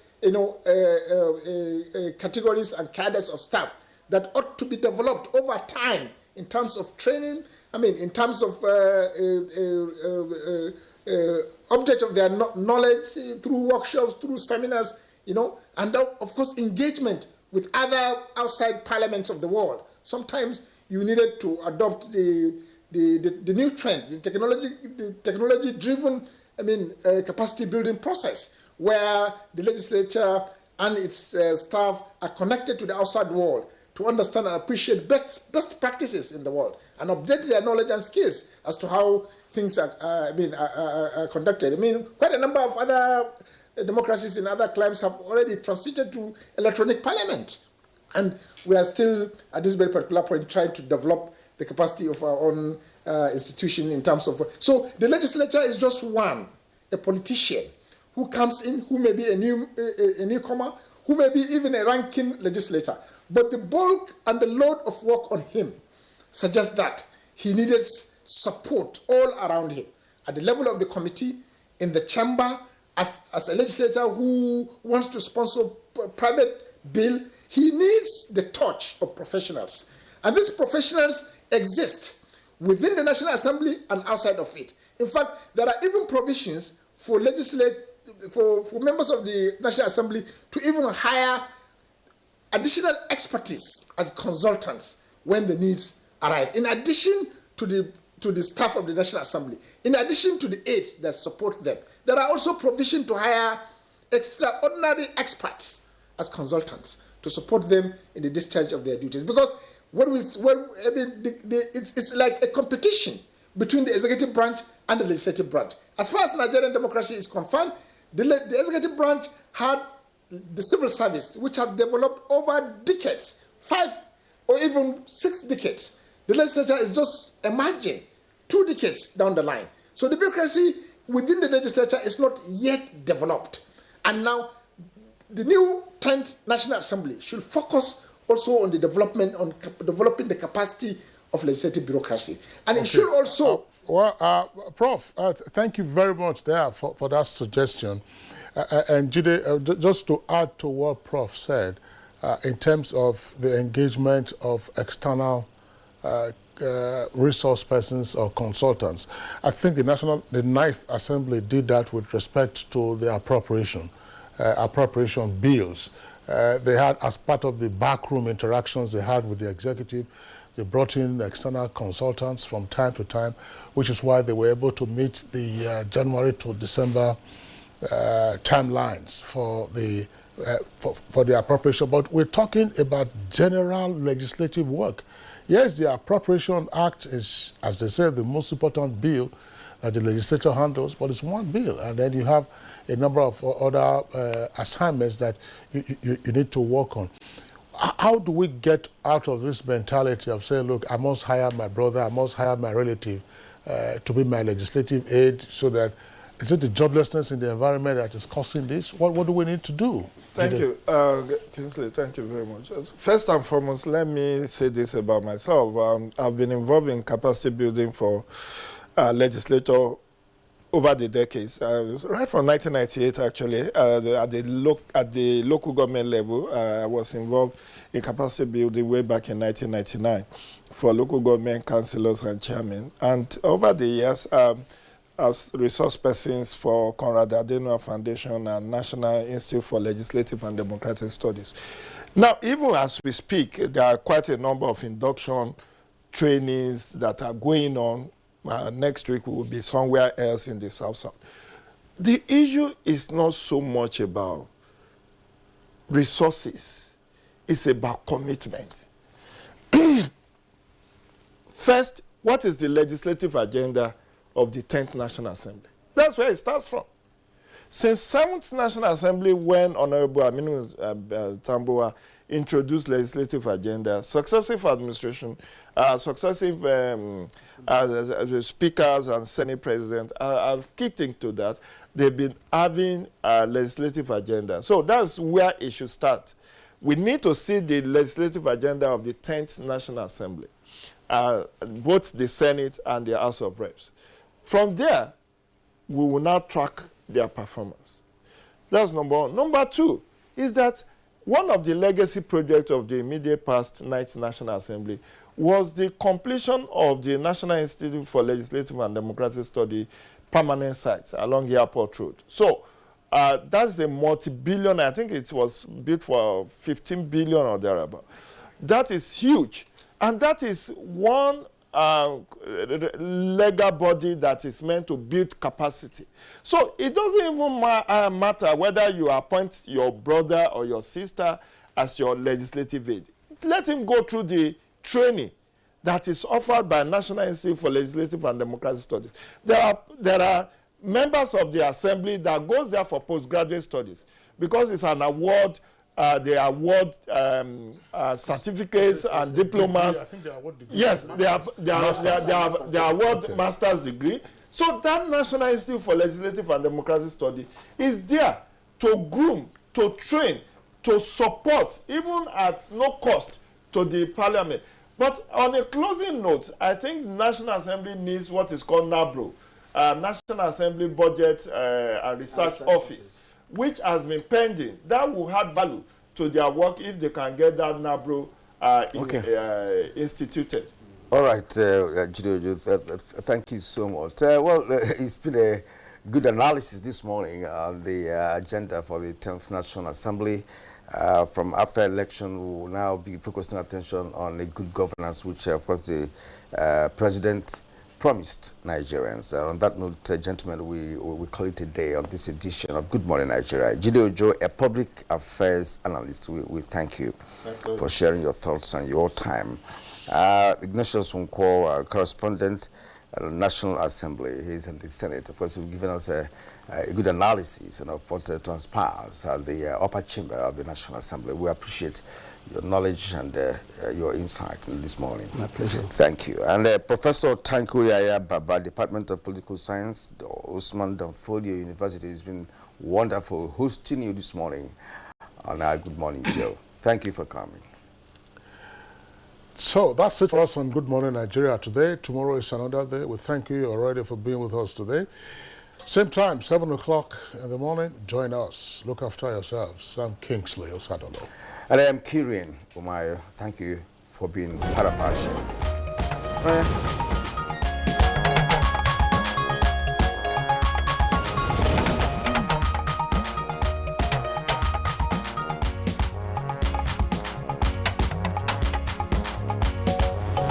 categories and cadres of staff that ought to be developed over time in terms of training, in terms of object of their knowledge through workshops, through seminars, and of course engagement with other outside parliaments of the world. Sometimes you needed to adopt the new trend, the technology-driven, capacity building process, where the legislature and its staff are connected to the outside world to understand and appreciate best practices in the world and update their knowledge and skills as to how things are conducted. Quite a number of other democracies in other climes have already transited to electronic parliament. And we are still, at this very particular point, trying to develop the capacity of our own institution in terms of... So the legislature is just one, a politician who comes in, who may be a newcomer, who may be even a ranking legislator. But the bulk and the load of work on him suggests that he needed support all around him. At the level of the committee, in the chamber, as a legislator who wants to sponsor a private bill, he needs the touch of professionals. And these professionals exist within the National Assembly and outside of it. In fact, there are even provisions for legislators for members of the National Assembly to even hire additional expertise as consultants when the needs arrive, in addition to the staff of the National Assembly, in addition to the aides that support them. There are also provisions to hire extraordinary experts as consultants to support them in the discharge of their duties. Because it's like a competition between the executive branch and the legislative branch. As far as Nigerian democracy is concerned, the executive branch had the civil service, which have developed over decades, 5 or even 6 decades. The legislature is just emerging 2 decades down the line. So the bureaucracy within the legislature is not yet developed. And now the new 10th National Assembly should focus also on the development, on developing the capacity of legislative bureaucracy. And it should also... Prof, thank you very much there for that suggestion. And Jide, just to add to what Prof said, in terms of the engagement of external resource persons or consultants, I think the 9th Assembly did that with respect to the appropriation bills. They had, as part of the backroom interactions they had with the executive, they brought in external consultants from time to time, which is why they were able to meet the January to December timelines for the appropriation. But we're talking about general legislative work. Yes, the Appropriation Act is, as they say, the most important bill that the legislature handles, but it's one bill, and then you have a number of other assignments that you need to work on. How do we get out of this mentality of saying, look, I must hire my brother, I must hire my relative to be my legislative aide, so that, is it the joblessness in the environment that is causing this? What do we need to do? Thank you, Kingsley, thank you very much. First and foremost, let me say this about myself. I've been involved in capacity building for legislature over the decades, right from 1998 actually, at the local government level. I was involved in capacity building way back in 1999 for local government councillors and chairmen. And over the years, as resource persons for Konrad Adenauer Foundation and National Institute for Legislative and Democratic Studies. Now, even as we speak, there are quite a number of induction trainings that are going on. Next week we will be somewhere else in the South. The issue is not so much about resources, it's about commitment. First, what is the legislative agenda of the 10th National Assembly? That's where it starts from. Since 7th National Assembly, when Honorable Aminu Tambuwa introduced legislative agenda, successive administration, successive speakers and Senate president have kicked into that. They've been having a legislative agenda. So that's where it should start. We need to see the legislative agenda of the 10th National Assembly, both the Senate and the House of Reps. From there, we will now track their performance. That's number one. Number two is that one of the legacy projects of the immediate past 9th National Assembly was the completion of the National Institute for Legislative and Democratic Study permanent site along Airport Road. So that's a multi-billion, I think it was built for 15 billion or thereabout. That is huge. And that is one legal body that is meant to build capacity. So it doesn't even matter whether you appoint your brother or your sister as your legislative aide. Let him go through the training that is offered by National Institute for Legislative and Democratic Studies. There are members of the assembly that goes there for postgraduate studies because it's an award. They award certificates and diplomas. I think they award degrees. Yes, they award master's degree. So that National Institute for Legislative and Democratic Study is there to groom, to train, to support, even at no cost to the parliament. But on a closing note, I think the National Assembly needs what is called NABRO, National Assembly Budget and Research Office, which has been pending. That will add value to their work if they can get that NABRO instituted. All right, Judo, thank you so much. Well, it's been good analysis this morning on the agenda for the 10th National Assembly. From after election, we will now be focusing attention on a good governance, which, of course, the President promised Nigerians. On that note, gentlemen, we call it a day on this edition of Good Morning Nigeria. Jide Ojo, a public affairs analyst, we thank you for sharing your thoughts and your time. Ignatius Nwonkwo, correspondent at the National Assembly. He's in the Senate. Of course, you've given us a good analysis of what transpires at the upper chamber of the National Assembly. We appreciate your knowledge and your insight in this morning. My pleasure. Thank you. And Professor Tanko Yaya Baba, Department of Political Science, the Usman Danfodio University, has been wonderful hosting you this morning on our Good Morning show. Thank you for coming. So that's it for us on Good Morning Nigeria today. Tomorrow is another day. We thank you already for being with us today. Same time, 7 o'clock in the morning. Join us. Look after yourselves. I'm Kingsley Osadolo. And I am Kirin Umayo. Thank you for being part of our show.